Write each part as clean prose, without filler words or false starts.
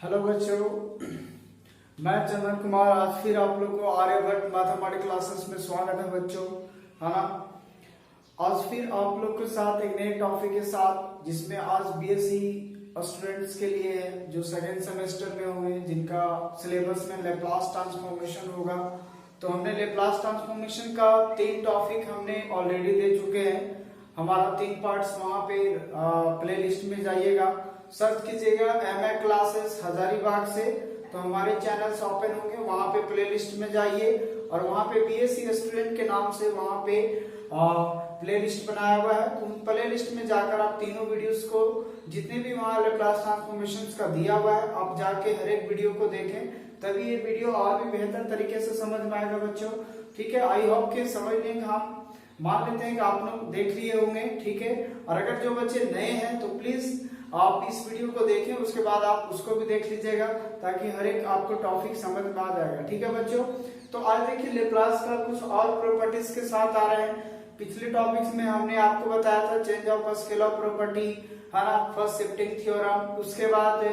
Hello बच्चों, मैं चंदन कुमार आज फिर आप लोग को आर्यभट्ट मैथमेटिक्स क्लासेस में स्वागत है बच्चों, है ना। आज फिर आप लोग के साथ एक नए टॉपिक के साथ, जिसमें आज बीएससी स्टूडेंट्स के लिए है जो सेकेंड सेमेस्टर में हुए, जिनका सिलेबस में लेप्लास ट्रांसफॉर्मेशन होगा। तो हमने लेप्लास ट्रांसफॉर्मेशन का 3 टॉपिक हमने ऑलरेडी दे चुके हैं। हमारा 3 पार्ट्स वहां पे प्ले लिस्ट में जाइएगा, सर्च कीजिएगा एमए क्लासेस हजारीबाग से, तो हमारे चैनल्स ओपन होंगे। वहां पे प्ले लिस्ट में जाइए और वहां पे बीएससी स्टूडेंट के नाम से वहां पे प्ले लिस्ट बनाया हुआ है। तो उन प्ले लिस्ट में जाकर आप तीनों वीडियोस को, जितने भी वहां लेप्लास ट्रांसफॉर्मेशन का दिया हुआ है, आप जाके हर एक वीडियो को देखें, तभी ये वीडियो और भी बेहतर तरीके से समझ में आएगा बच्चों। ठीक है, आई होप के समझ लेंगे। हम मान लेते हैं कि आप लोग देख लिए होंगे, ठीक है। और अगर जो बच्चे नए हैं तो प्लीज आप इस वीडियो को देखें, उसके बाद आप उसको भी देख लीजिएगा, ताकि हर एक आपको टॉपिक समझ में आ जाएगा। ठीक है बच्चों, तो आज देखिए लेप्लास का कुछ और प्रॉपर्टीज के साथ आ रहे हैं। पिछले टॉपिक्स में हमने आपको बताया था चेंज ऑफ स्केलर प्रॉपर्टी, है ना, फर्स्ट शिफ्टिंग थ्योरम। उसके बाद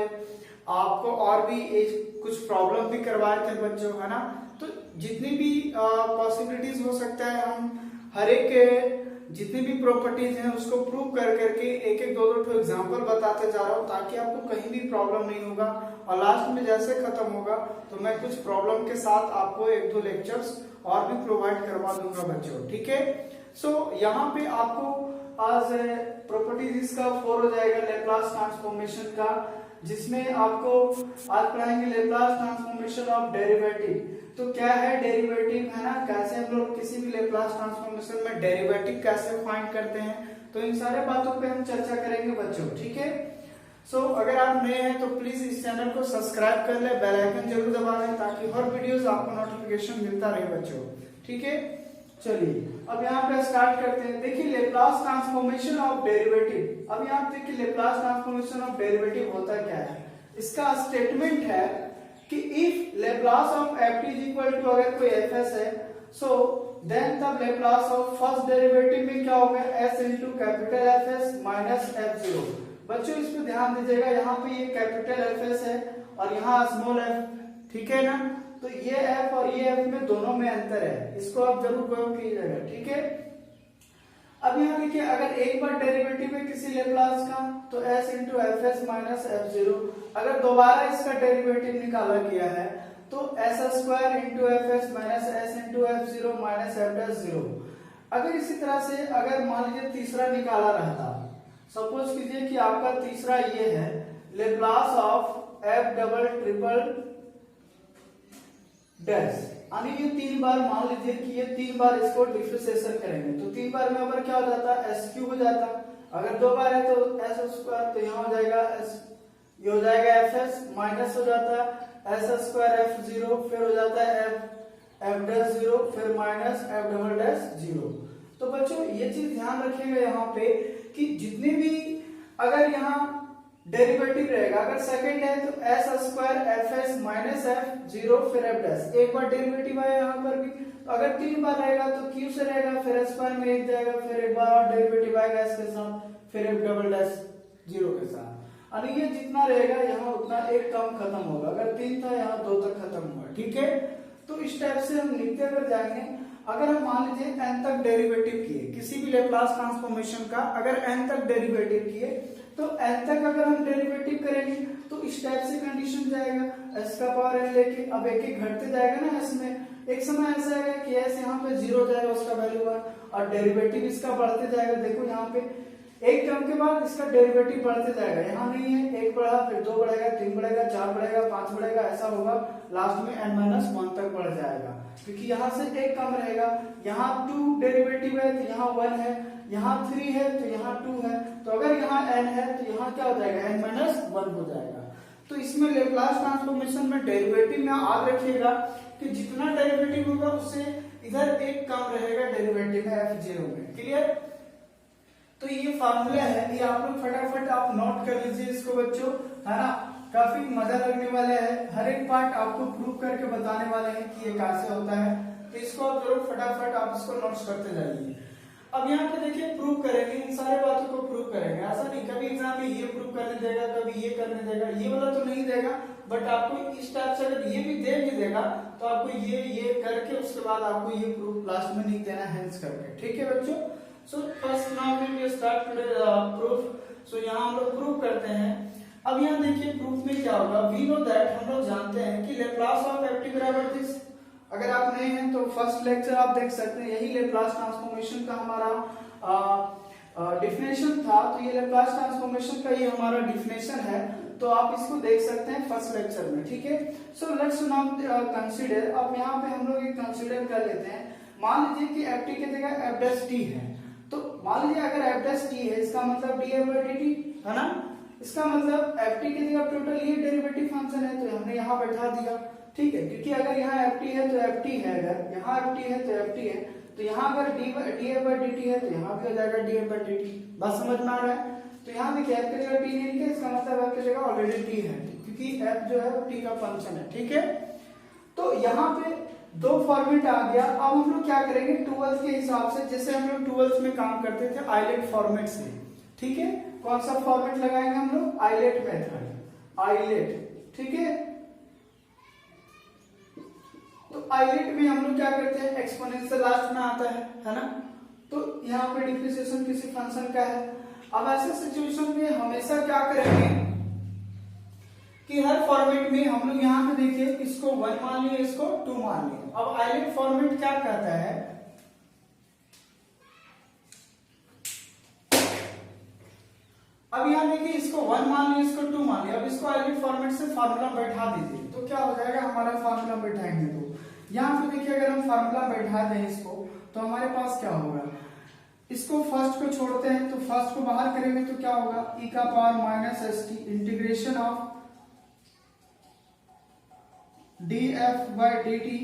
आपको और भी कुछ प्रॉब्लम भी करवाए थे बच्चों, है ना। तो जितनी भी पॉसिबिलिटीज हो सकता है, हम हर एक जितनी भी प्रॉपर्टीज हैं उसको प्रूव कर करके एक एक दो दो एग्जांपल बताते जा रहा हूँ, ताकि आपको कहीं भी प्रॉब्लम नहीं होगा। और लास्ट में जैसे खत्म होगा तो मैं कुछ प्रॉब्लम के साथ आपको 1-2 लेक्चर्स और भी प्रोवाइड करवा दूंगा बच्चों। ठीक है, सो यहाँ पे आपको आज प्रॉपर्टीज इसका 4 हो जाएगा लेप्लास ट्रांसफॉर्मेशन का, जिसमें आपको आज पढ़ाएंगे लेप्लास ट्रांसफॉर्मेशन ऑफ डेरिवेटिव। तो क्या है डेरिवेटिव, है ना, कैसे हम लोग किसी भी लेप्लास ट्रांसफॉर्मेशन में डेरिवेटिव कैसे फाइंड करते हैं, तो इन सारे बातों पे हम चर्चा करेंगे बच्चों। ठीक है, सो अगर आप नए हैं तो प्लीज इस चैनल को सब्सक्राइब कर ले, बेल आइकन जरूर दबा लें, ताकि हर वीडियोस आपको नोटिफिकेशन मिलता रहे बच्चों। ठीक है, चलिए अब यहाँ पे स्टार्ट करते हैं। देखिए लेप्लास ट्रांसफॉर्मेशन ऑफ डेरिवेटिव। अब यहाँ देखिए लेप्लास ट्रांसफॉर्मेशन ऑफ डेरिवेटिव होता क्या है। इसका स्टेटमेंट है कि if Laplace of F is equal to, अगर कोई एफ एस है, सो देन तब लेप्लास ऑफ फर्स्ट डेरिवेटिव में क्या होगा, S into capital F S minus F zero. बच्चों इस पे ध्यान दीजिएगा, यहाँ पे ये कैपिटल एफ एस है और यहाँ स्मॉल एफ, ठीक है ना। तो ये एफ और ये एफ में दोनों में अंतर है, इसको आप जरूर प्रयोग कीजिएगा। ठीक है, अब यहाँ देखिए अगर एक बार डेरिवेटिव है किसी लेप्लास का तो s into f S minus F zero. अगर दोबारा इसका डेरिवेटिव निकाला गया है तो S square into f S minus S into F zero minus F dash zero. अगर इसी तरह से अगर मान लीजिए तीसरा निकाला रहता, सपोज कीजिए कि आपका तीसरा ये है Laplace of F double triple dash, यानी ये 3 बार, मान लीजिए कि ये 3 बार इसको डिफरेंशिएशन करेंगे तो 3 बार में अगर क्या हो जाता है, एस क्यूब हो जाता। अगर 2 बार है तो एस स्क्वायर, तो यहाँ हो जाएगा एस, ये हो जाएगा एफ एस माइनस हो जाता है एस स्क्वायर एफ जीरो, फिर हो जाता है एफ डैश जीरो, फिर minus F double dash zero. तो बच्चों ये चीज ध्यान रखिएगा यहाँ पे कि जितने भी अगर यहाँ डेरिवेटिव रहेगा, अगर सेकंड है तो S square F S minus F zero फिर एफ डैश, एक बार डेरिवेटिव आया यहाँ पर भी। तो अगर 3 बार रहेगा तो क्यू से रहेगा, फिर स्क्वायर में 1 जाएगा, फिर एक बार और डेरिवेटिव आएगा एस के साथ, फिर एफ डबल डैश जीरो के साथ। यानी ये जितना रहेगा यहाँ उतना एक टर्म खत्म होगा, अगर 3 था यहाँ 2 तक खत्म हुआ। ठीक है, तो इस टाइप से हम लिखते हुए जाएंगे। अगर हम मान लीजिए n तक डेरिवेटिव किए किसी भी लेप्लास ट्रांसफॉर्मेशन का, अगर n तक डेरिवेटिव किए तो n तक अगर हम डेरिवेटिव करेंगे तो इस टाइप से कंडीशन जाएगा, s का पावर n लेके अब एक एक घटते जाएगा ना। इसमें एक समय ऐसा आएगा कि s यहाँ पे 0 जाएगा, उसका वैल्यू 1, और डेरिवेटिव इसका बढ़ते जाएगा। देखो यहाँ पे एक टर्म के बाद इसका डेरिवेटिव बढ़ते जाएगा, यहाँ नहीं है, 1 बढ़ा, फिर 2 बढ़ेगा, 3 बढ़ेगा, 4 बढ़ेगा, 5 बढ़ेगा, ऐसा होगा, लास्ट में n-1 तक बढ़ जाएगा, क्योंकि यहाँ से एक कम रहेगा। यहाँ 2 डेरिवेटिव है तो यहाँ 1 है, यहाँ 3 है तो यहाँ 2 है, तो अगर यहाँ n है तो यहाँ क्या हो जाएगा, n-1 हो जाएगा। तो इसमें लेप्लास ट्रांसफॉर्मेशन में डेरिवेटिव में याद रखिएगा कि जितना डेरिवेटिव होगा उससे इधर एक कम रहेगा डेरिवेटिव है एफ जीरो में। क्लियर, तो ये फार्मूला है, ये आप लोग फटाफट आप नोट कर लीजिए इसको बच्चों, है ना। काफी मजा लगने वाला है, हर एक पार्ट आपको प्रूव करके बताने वाले हैं कि ये कैसे होता है, तो इसको आप जरूर फटाफट आप इसको नोट्स करते जाइए। अब यहाँ पे देखिए प्रूव करेंगे, इन सारे बातों को प्रूव करेंगे। ऐसा नहीं कभी एग्जाम में ये प्रूव करने देगा, कभी ये करने देगा, ये वाला तो नहीं देगा, बट आपको इस टाइप से अगर ये भी दे भी देगा तो आपको ये करके उसके बाद आपको ये प्रूफ लास्ट में नहीं देना, हेंस करके। ठीक है बच्चों, so first now we will start today proof. So यहाँ हम लोग प्रूव करते हैं। अब यहाँ देखिए प्रूफ में क्या होगा, वी नो दैट, हम लोग जानते हैं कि लेप्लास ऑफ एफ टी बराबर दिस। अगर आप नए हैं तो फर्स्ट लेक्चर आप देख सकते हैं, यही लेप्लास ट्रांसफॉर्मेशन का हमारा डिफिनेशन था। तो ये लेप्लास ट्रांसफॉर्मेशन का ये हमारा डिफिनेशन है, तो आप इसको देख सकते हैं फर्स्ट लेक्चर में। ठीक है, सो लेट्स नाउ कंसीडर। अब यहाँ पे हम लोग एक कंसीडर कर लेते हैं। मान लीजिए कि एफ टी की जगह एफ डैश टी है, तो मान लीजिए अगर एफ डैश टी है, इसका मतलब D F by D T है ना। इसका मतलब एफ टी की जगह टोटल ये डेरिवेटिव फंक्शन है, तो हमने यहाँ बैठा दिया। ठीक है, क्योंकि अगर यहाँ एफ टी है तो एफ टी है, अगर यहाँ एफ टी है तो एफ टी है, तो यहाँ अगर D F by D T है तो यहाँ भी हो जाएगा D F by D T. बात समझ में आ रहा है। तो यहाँ देखिए एफ की जगह टी नहीं लिखे, इसका मतलब एफ की जगह ऑलरेडी टी है, क्योंकि एफ जो है वो टी का फंक्शन है। ठीक है, तो यहाँ पे दो फॉर्मेट आ गया। अब हम लोग क्या करेंगे, ट्वेल्थ के हिसाब से, जैसे हम लोग ट्वेल्थ में काम करते थे आइलेट फॉर्मेट से। ठीक है, कौन सा फॉर्मेट लगाएंगे हम लोग, आइलेट मेथड, आइलेट। ठीक है, तो आइलेट में हम लोग क्या करते हैं, एक्सपोनेंशियल लास्ट में आता है ना। तो यहाँ पे डिफरेंशिएशन किसी फंक्शन का है। अब ऐसे सिचुएशन में हमेशा क्या करेंगे कि हर फॉर्मेट में हम लोग यहाँ पे देखिए, इसको 1 मान लिया, इसको 2 मान लिया। अब आइलेट फॉर्मेट क्या कहता है, अब यहाँ देखिए इसको 1 मान लिया, इसको 2 मान लिया। अब इसको आइलेट फॉर्मेट से फार्मूला बैठा दीजिए, तो क्या हो जाएगा, हमारा फार्मूला बैठाएंगे तो यहाँ पे देखिए अगर हम फार्मूला बैठा दें इसको, तो हमारे पास क्या होगा, इसको फर्स्ट को छोड़ते हैं तो फर्स्ट को बाहर करेंगे तो क्या होगा, e का power minus S T integration of D F by D T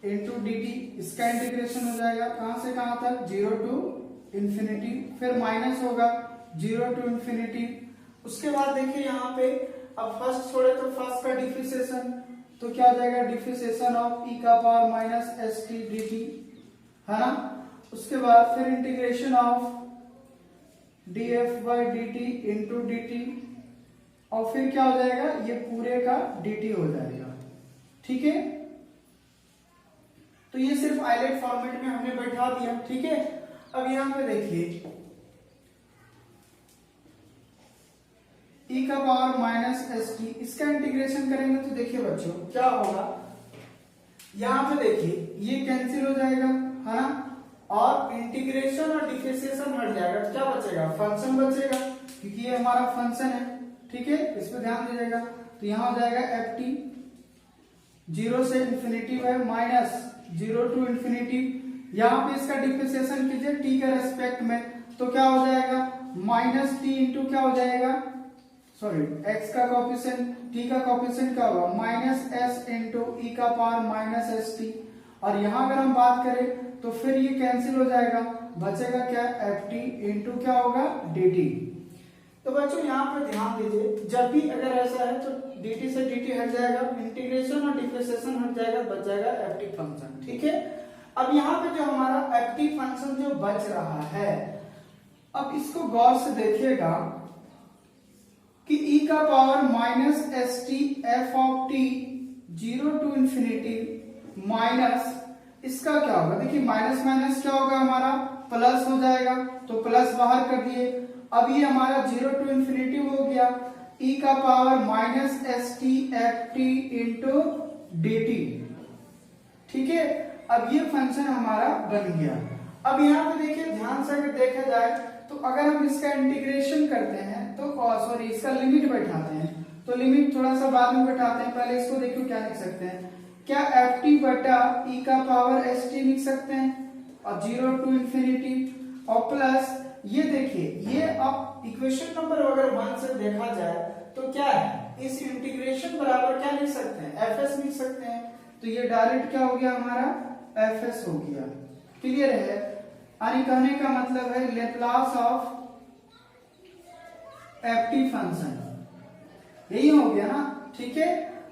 into d T. इसका इंटीग्रेशन हो जाएगा कहां से कहां तक, 0 टू इंफिनिटी, फिर माइनस होगा 0 टू इंफिनिटी। उसके बाद देखिए यहाँ पे अब फर्स्ट छोड़े तो फर्स्ट का डिफरेंशिएशन, तो क्या हो जाएगा, डिफरेंशिएशन ऑफ e का power minus S T d T, है ना। उसके बाद फिर integration of D F by D T into d T, और फिर क्या हो जाएगा, ये पूरे का डी टी हो जाएगा। ठीक है, तो ये सिर्फ आइलेट फॉर्मेट में हमने बैठा दिया। ठीक है, अब यहां पे देखिए e का पावर माइनस एस टी, इसका इंटीग्रेशन करेंगे तो देखिए बच्चों क्या होगा, यहां पे देखिए ये कैंसिल हो जाएगा, है ना, और इंटीग्रेशन और डिफरेंशिएशन हट जाएगा, तो क्या बचेगा, फंक्शन बचेगा, क्योंकि ये हमारा फंक्शन है। ठीक है, इस पर ध्यान दीजिएगा। तो यहां हो जाएगा एफ टी 0 से इंफिनिटी है माइनस 0 टू इंफिनिटी। यहाँ पे इसका डिफरेंशिएशन कीजिए टी के रेस्पेक्ट में, तो क्या हो जाएगा, माइनस टी इंटू क्या हो जाएगा, सॉरी x का कोफिशिएंट, t का कोफिशिएंट क्या होगा, माइनस एस इंटू ई का पावर माइनस एस टी। और यहाँ अगर हम बात करें तो फिर ये कैंसिल हो जाएगा, बचेगा क्या, एफ टी इंटू क्या होगा, डी टी। तो बच्चों यहाँ पे ध्यान दीजिए, जब भी अगर ऐसा है तो dt से dt हट जाएगा, इंटीग्रेशन और डिफरेंशिएशन हट जाएगा, बच जाएगा एफ टी फंक्शन। ठीक है, अब यहाँ पे जो हमारा एफ टी फंक्शन जो बच रहा है, अब इसको गौर से देखिएगा कि e का power minus S T F of T 0 to infinity minus, इसका क्या होगा, देखिए माइनस माइनस क्या होगा, हमारा प्लस हो जाएगा, तो प्लस बाहर कर दिए। अब ये हमारा 0 टू इंफिनिटी हो गया, e का power minus S T f t into d T. ठीक है, अब ये फंक्शन हमारा बन गया। अब यहाँ पे देखिए ध्यान से अगर देखा जाए तो अगर हम इसका इंटीग्रेशन करते हैं तो सॉरी इसका लिमिट बैठाते हैं, तो लिमिट थोड़ा सा बाद में बैठाते हैं, पहले इसको देखो क्या लिख सकते हैं, क्या एफ टी बटा ई का पावर एस टी लिख सकते हैं, और 0 टू इंफिनिटी, और प्लस ये देखिए ये अब इक्वेशन नंबर अगर 1 से देखा जाए तो क्या है, इस इंटीग्रेशन बराबर क्या लिख सकते हैं, एफ एस लिख सकते हैं। तो ये डायरेक्ट क्या हो गया, हमारा एफ एस हो गया। क्लियर है, यानी कहने का मतलब है Laplace of F T function, यही हो गया ना। ठीक है,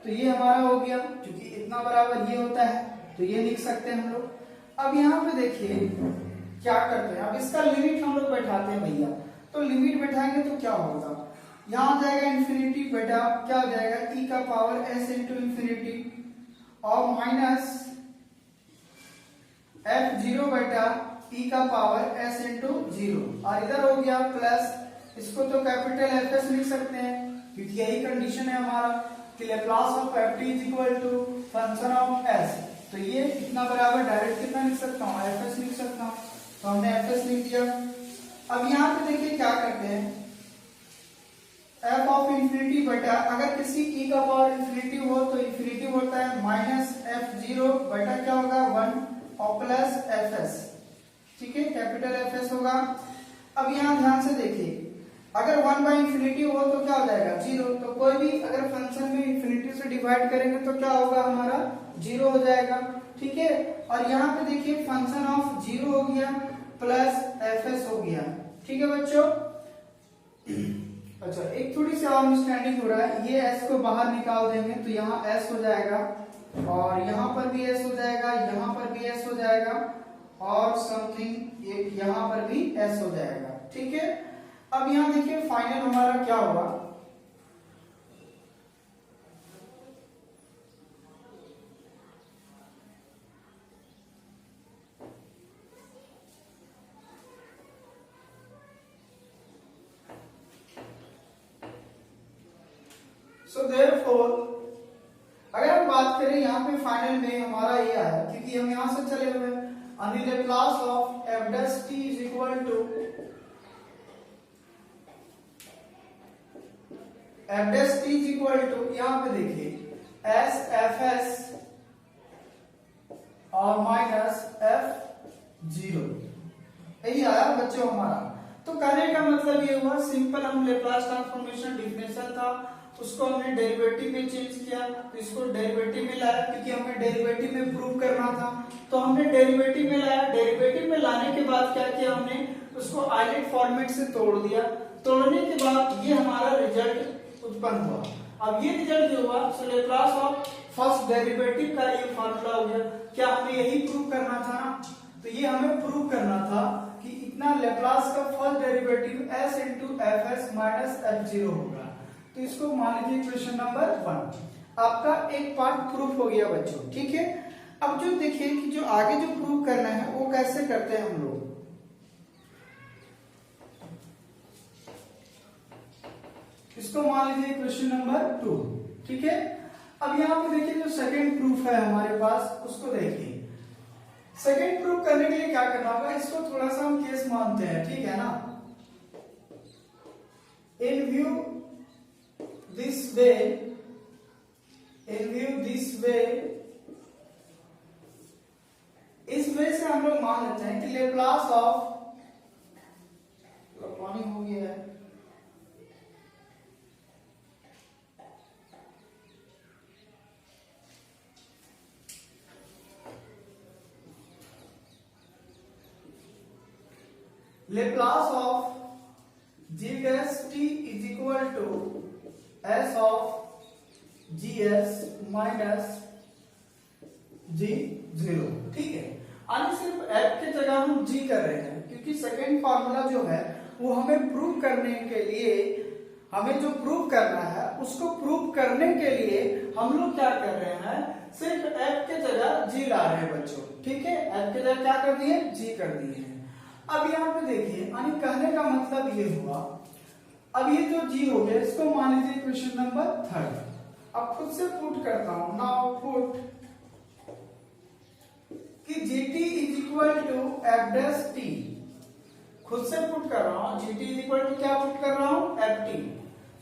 तो ये हमारा हो गया, क्योंकि इतना बराबर ये होता है तो ये लिख सकते हैं हम लोग। अब यहाँ पे देखिए क्या करते हैं, अब इसका लिमिट हम लोग बैठाते हैं भैया। तो लिमिट बैठाएंगे तो क्या होगा, यहाँ जाएगा इन्फिनिटी बेटा, क्या हो जाएगा e का पावर s इंटू इन्फिनिटी और माइनस f0 बेटा e का पावर s इंटू 0, और इधर हो गया प्लस, इसको तो कैपिटल Fs लिख सकते हैं क्योंकि यही कंडीशन है हमारा कि Laplace of ft is equal to function of s। तो ये कितना बराबर, डायरेक्ट कितना लिख सकता हूँ, Fs लिख सकता हूँ। तो हमने Fs लिख दिया। अब यहाँ पे देखिए क्या करते हैं, f ऑफ इन्फिनिटी बेटा, अगर किसी e का पावर इन्फिनिटी हो तो इन्फिनिटी होता है माइनस f0 बेटा, क्या होगा 1 और प्लस Fs, ठीक है, कैपिटल Fs होगा। अब यहाँ ध्यान से देखिए, अगर 1 बाई इन्फिनिटी हो तो क्या हो जाएगा 0, तो कोई भी अगर फंक्शन में इन्फिनिटी से डिवाइड करेंगे तो क्या होगा हमारा 0 हो जाएगा, ठीक है। और यहाँ पे देखिए फंक्शन ऑफ 0 हो गया प्लस Fs हो गया, ठीक है बच्चों। अच्छा, एक थोड़ी सी और अंडरस्टैंडिंग हो रहा है, ये s को बाहर निकाल देंगे तो यहाँ s हो जाएगा और यहाँ पर भी s हो जाएगा, यहाँ पर भी s हो जाएगा और समथिंग यहाँ पर भी s हो जाएगा, ठीक है। अब यहाँ देखिए फाइनल हमारा क्या होगा, सो देयरफॉर अगर हम बात करें यहाँ पे फाइनल में हमारा ये आया, क्योंकि हम यहाँ से चले हुए हैं, Laplace of f dash t is equal to f dash t is equal to, यहाँ पे देखिए s fs और माइनस f0, यही आया बच्चों हमारा। तो कहने का मतलब ये हुआ, सिंपल हम लेप्लास ट्रांसफॉर्मेशन डिफरेंशियल था उसको हमने डेरिवेटिव में चेंज किया, तो इसको डेरिवेटिव में लाया क्योंकि हमें डेरिवेटिव में प्रूव करना था, तो हमने डेरिवेटिव में लाया। डेरिवेटिव में लाने के बाद क्या किया हमने, उसको आइलेट फॉर्मेट से तोड़ दिया। तोड़ने के बाद ये हमारा रिजल्ट उत्पन्न हुआ। अब ये रिजल्ट जो हुआ, सो लैप्लास ऑफ फर्स्ट डेरिवेटिव का ये फार्मूला हो गया। क्या हमें यही प्रूव करना था ना, तो ये हमें प्रूव करना था कि इतना लैप्लास का first derivative s into f S minus f0 होगा। तो इसको मान लीजिए क्वेश्चन नंबर 1 आपका एक पार्ट प्रूफ हो गया बच्चों, ठीक है। अब जो देखिए कि जो आगे जो प्रूव करना है वो कैसे करते हैं हम लोग, इसको मान लीजिए क्वेश्चन नंबर 2, ठीक है। अब यहाँ पे देखिए जो सेकंड प्रूफ है हमारे पास, उसको देखिए। सेकंड प्रूफ करने के लिए क्या करना होगा, इसको थोड़ा सा हम केस मानते हैं, ठीक है ना। इन view this way, in view this way, इस वे से हम लोग मान लेते हैं कि लेप्लास ऑफ, पानी हो गया है, Laplace of g dash t is equal to s of gs minus g0, ठीक है। यानी सिर्फ f के जगह हम g कर रहे हैं क्योंकि सेकेंड फार्मूला जो है वो हमें प्रूव करने के लिए, हमें जो प्रूव करना है उसको प्रूव करने के लिए हम लोग क्या कर रहे हैं, सिर्फ f के जगह g ला रहे हैं बच्चों, ठीक है। f के जगह क्या कर दिए, g कर दिए हैं। अब यहाँ पे देखिए, यानी कहने का मतलब ये हुआ, अब ये जो g हो गया इसको मान लीजिए क्वेश्चन नंबर 3। अब खुद से पुट करता हूं, नाउ पुट कि gt is equal to F dash T, खुद से पुट कर रहा हूं, gt इज इक्वल टू क्या पुट कर रहा हूं, F T.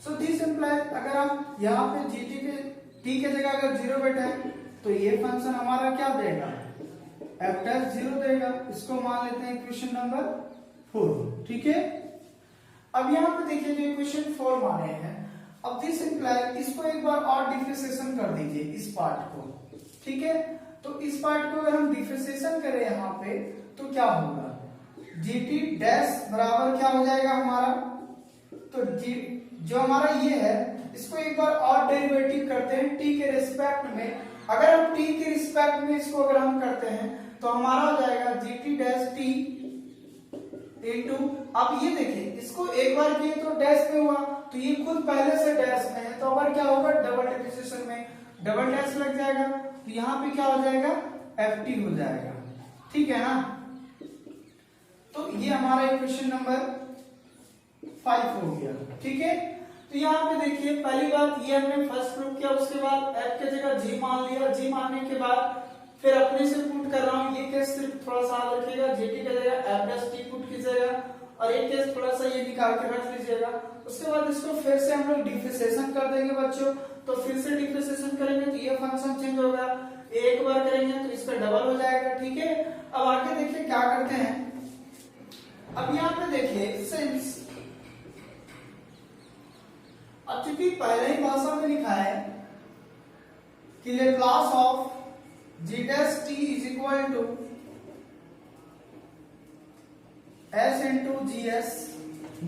So this implies, अगर हम यहाँ पे gt के t के जगह अगर 0 बैठाएं तो ये फंक्शन हमारा क्या देगा, एफ डैश 0 देगा। इसको मान लेते हैं क्वेश्चन नंबर 4, ठीक है। अब यहाँ पे देखिए जो इक्वेशन 4 माने हैं, अब दिस इंप्लाई, इसको एक बार और डिफरेंशिएशन कर दीजिए इस पार्ट को, ठीक है। तो इस पार्ट को अगर हम डिफरेंशिएशन करें यहाँ पे तो क्या होगा, gt डैश बराबर क्या हो जाएगा हमारा, तो g जो हमारा ये है इसको एक बार और डेरिवेटिव करते हैं t के रिस्पेक्ट में। अगर हम t के रिस्पेक्ट में इसको अगर हम करते हैं तो हमारा हो जाएगा gt डैश t इंटू, अब ये देखिए इसको एक बार किए तो डैश में हुआ, तो ये खुद पहले से डैश में है, तो अब क्या होगा डबल डिफरेंशिएशन में डबल डैश लग जाएगा, तो यहाँ पे क्या हो जाएगा ft हो जाएगा, ठीक है ना। तो ये हमारा इक्वेशन नंबर 5 हो गया, ठीक है। तो यहाँ पे देखिए पहली बात ये हमने फर्स्ट प्रूफ किया, उसके बाद f की जगह g मान लिया, g मानने के बाद फिर अपने से पुट कर रहा हूँ, ये केस सिर्फ थोड़ा सा याद रखिएगा, gt की जगह f' पुट कीजिएगा और एक केस थोड़ा सा ये निकाल के रख लीजिएगा। उसके बाद इसको फिर से हम लोग डिफरेंशिएशन कर देंगे बच्चों, तो फिर से डिफरेंशिएशन करेंगे तो ये फंक्शन चेंज होगा, एक बार करेंगे तो इसका डबल हो जाएगा, ठीक है। अब आगे देखिए क्या करते हैं, अब यहाँ पे देखिए सिंस, अब चूंकि पहले ही भाषा में लिखा है कि Laplace of g dash t is equal to s into g s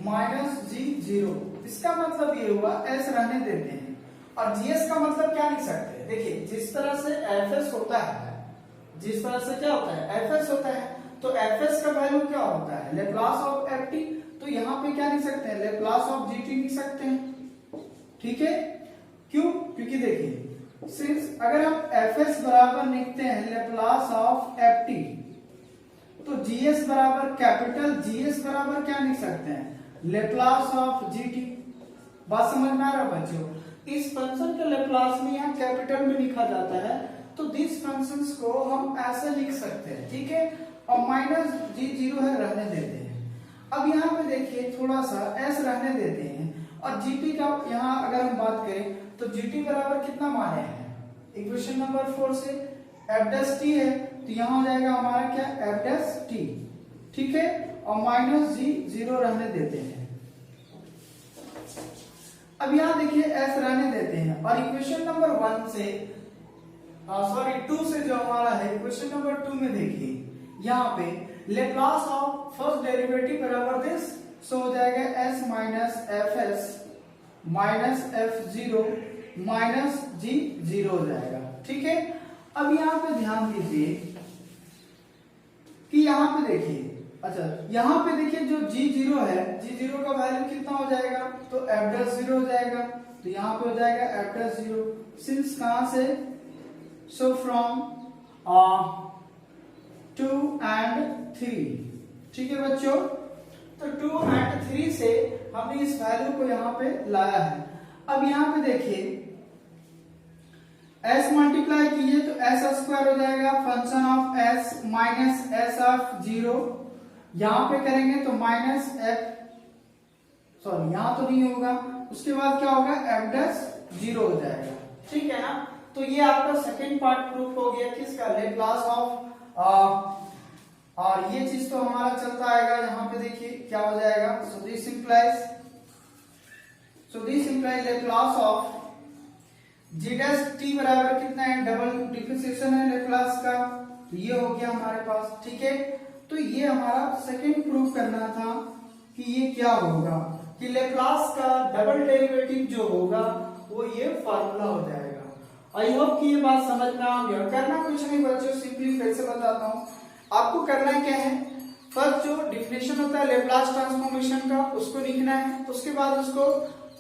minus ji zero, इसका मतलब ये हुआ s रहने देते हैं और gs का मतलब क्या लिख सकते हैं, देखिए जिस तरह से fs होता है, जिस तरह से क्या होता है fs होता है, तो fs का वैल्यू क्या होता है लेप्लास ऑफ ft, तो यहाँ पे क्या लिख सकते हैं लेप्लास ऑफ gt लिख सकते हैं, ठीक है। क्यों, क्योंकि देखिए सिंस अगर हम fs बराबर लिखते हैं लेप्लास ऑफ ft, तो gs बराबर कैपिटल gs बराबर क्या लिख सकते हैं लेप्लास ऑफ gt, बात समझ में आ रहा है बच्चों। इस फंक्शन के लेप्लास में यहाँ कैपिटल में लिखा जाता है, तो दिस फंक्शंस को हम ऐसे लिख सकते हैं, ठीक है, और माइनस जी जीरो है रहने देते हैं। अब यहाँ पे देखिए थोड़ा सा s रहने देते हैं और gt का यहाँ अगर हम बात करें तो gt बराबर कितना माने हैं इक्वेशन नंबर 4 से f' है, तो यहाँ हो जाएगा हमारा क्या f', ठीक है, और माइनस जी जीरो रहने देते हैं। अब यहाँ देखिए s रहने देते हैं और इक्वेशन नंबर 1 से सॉरी 2 से जो हमारा है इक्वेशन नंबर 2 में देखिए यहाँ पे लेप्लास ऑफ फर्स्ट डेरिवेटिव बराबर दिस, सो हो जाएगा s minus fs minus f0 minus जी जीरो हो जाएगा, ठीक है। अब यहाँ पे ध्यान दीजिए कि यहाँ पे देखिए, अच्छा यहाँ पे देखिए जो g0 है, g0 का वैल्यू कितना हो जाएगा, तो f' हो जाएगा, तो यहाँ पे हो जाएगा f' सिंस कहां से, सो फ्रॉम 2 and 3, ठीक है बच्चों। तो 2 and 3 से हमने इस वैल्यू को यहाँ पे लाया है। अब यहाँ पे देखिए s मल्टीप्लाई कीजिए तो s स्क्वायर हो जाएगा function of s minus s of zero, यहाँ पे करेंगे तो माइनस f, सॉरी यहाँ तो नहीं होगा, उसके बाद क्या होगा f' जीरो हो जाएगा, ठीक है ना। तो ये आपका सेकेंड पार्ट प्रूफ हो गया किसका लेप्लास ऑफ, और ये चीज तो हमारा चलता आएगा। यहाँ पे देखिए क्या हो जाएगा, सो this implies Laplace of g dash t बराबर कितना है, डबल डिफरेंशिएशन है लेप्लास का, तो ये हो गया हमारे पास, ठीक है। तो ये हमारा सेकंड प्रूफ करना था कि ये क्या होगा कि लेप्लास का डबल डेरिवेटिव जो होगा वो ये फार्मूला हो जाएगा। आई होप कि ये बात समझ में आ गया। करना कुछ नहीं बच्चों, सिंपली फिर से बताता हूँ, आपको करना क्या है, फर्स्ट जो डिफिनेशन होता है लेप्लास ट्रांसफॉर्मेशन का उसको लिखना है, उसके बाद उसको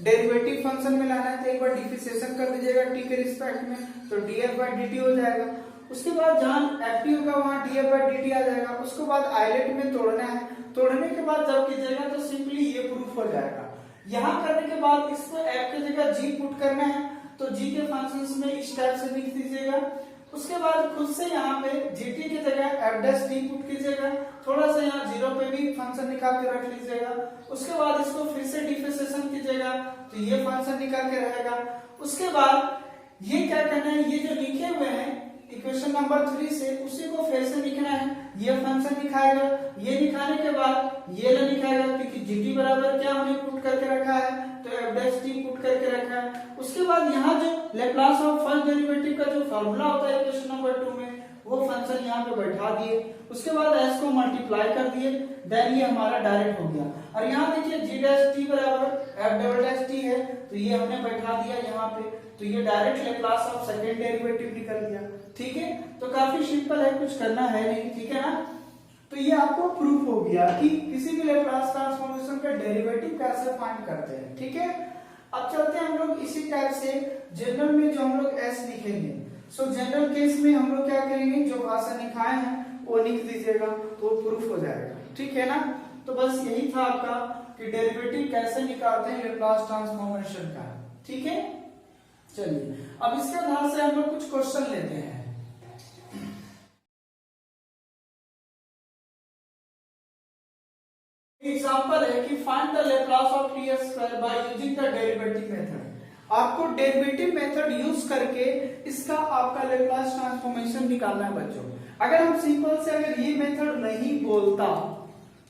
डेरिवेटिव फंक्शन में लाना है, तो एक बार डिफरेंशिएशन कर दीजिएगा t के रिस्पेक्ट में, तो df/dt हो जाएगा। उसके बाद जहां ft होगा वहां df/dt आ जाएगा। उसके बाद आइलेट में तोड़ना है, तोड़ने के बाद जब कीजिएगा तो सिंपली ये प्रूफ हो जाएगा। यहाँ करने के बाद इसको f की जगह g पुट करना है, तो g के फंक्शंस में इस टाइप से लिख दीजिएगा। उसके बाद खुद से यहाँ पे gt की जगह f' पुट कीजिएगा, थोड़ा सा यहाँ जीरो पे भी फंक्शन निकाल के रख लीजिएगा। उसके बाद इसको फिर से डिफरेंशिएशन कीजिएगा तो ये फंक्शन निकाल के रहेगा। उसके बाद ये क्या करना है, ये जो लिखे हुए हैं इक्वेशन नंबर 3 से उसी को फिर से लिखना है, ये फंक्शन लिखाएगा। ये लिखाने के बाद ये ना लिखाएगा क्योंकि gt बराबर क्या हमने पुट करके रखा है, तो f' पुट करके रखा है। उसके बाद यहाँ जो लेप्लास ऑफ फर्स्ट डेरिवेटिव का जो फार्मूला होता है इक्वेशन नंबर 2 में, वो फंक्शन यहाँ पे बैठा दिए। उसके बाद s को मल्टीप्लाई कर दिए, देन ये हमारा डायरेक्ट हो गया। और यहाँ देखिए g' बराबर f' है, तो ये हमने बैठा दिया यहाँ पे, तो ये direct Laplace of second derivative निकल गया, ठीक है। तो काफी सिंपल है, कुछ करना है नहीं, ठीक है ना। तो ये आपको प्रूफ हो गया कि किसी भी लेप्लास ट्रांसफॉर्मेशन का डेरिवेटिव कैसे फाइंड करते हैं। ठीक है, अब चलते हैं हम लोग इसी टाइप से जनरल में जो हम लोग एस लिखेंगे। सो जनरल केस में हम लोग क्या करेंगे, जो भाषा लिखाए हैं वो लिख दीजिएगा तो प्रूफ हो जाएगा। ठीक है ना, तो बस यही था आपका कि डेरिवेटिव कैसे निकालते हैं लेप्लास ट्रांसफॉर्मेशन का। ठीक है, चलिए अब इसके आधार से हम लोग कुछ क्वेश्चन लेते हैं। एग्जांपल है कि find the Laplace of T square by using the derivative method. आपको डेरिवेटिव मेथड यूज करके इसका आपका लेप्लास ट्रांसफॉर्मेशन निकालना है बच्चों। अगर हम सिंपल से अगर ये मेथड नहीं बोलता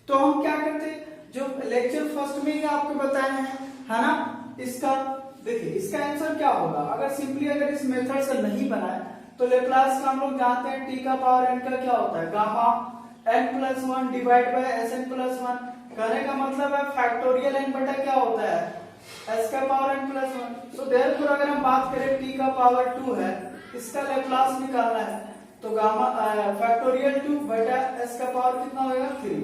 तो हम क्या करते, जो लेक्चर फर्स्ट में ही आपको बताए हैं, है ना, इसका देखिए इसका आंसर क्या होगा। अगर सिंपली अगर इस मेथड से नहीं बनाए तो लेप्लास का हम लोग जानते हैं टी का पावर एन का क्या होता है, gamma n plus 1 divide by s n plus 1। कहने का मतलब है फैक्टोरियल n बटा क्या होता है, s का power n plus 1। So therefore अगर हम बात करें t का पावर 2 है, इसका लेप्लास निकालना है तो गामा फैक्टोरियल 2 बटा s का पावर कितना होगा 3।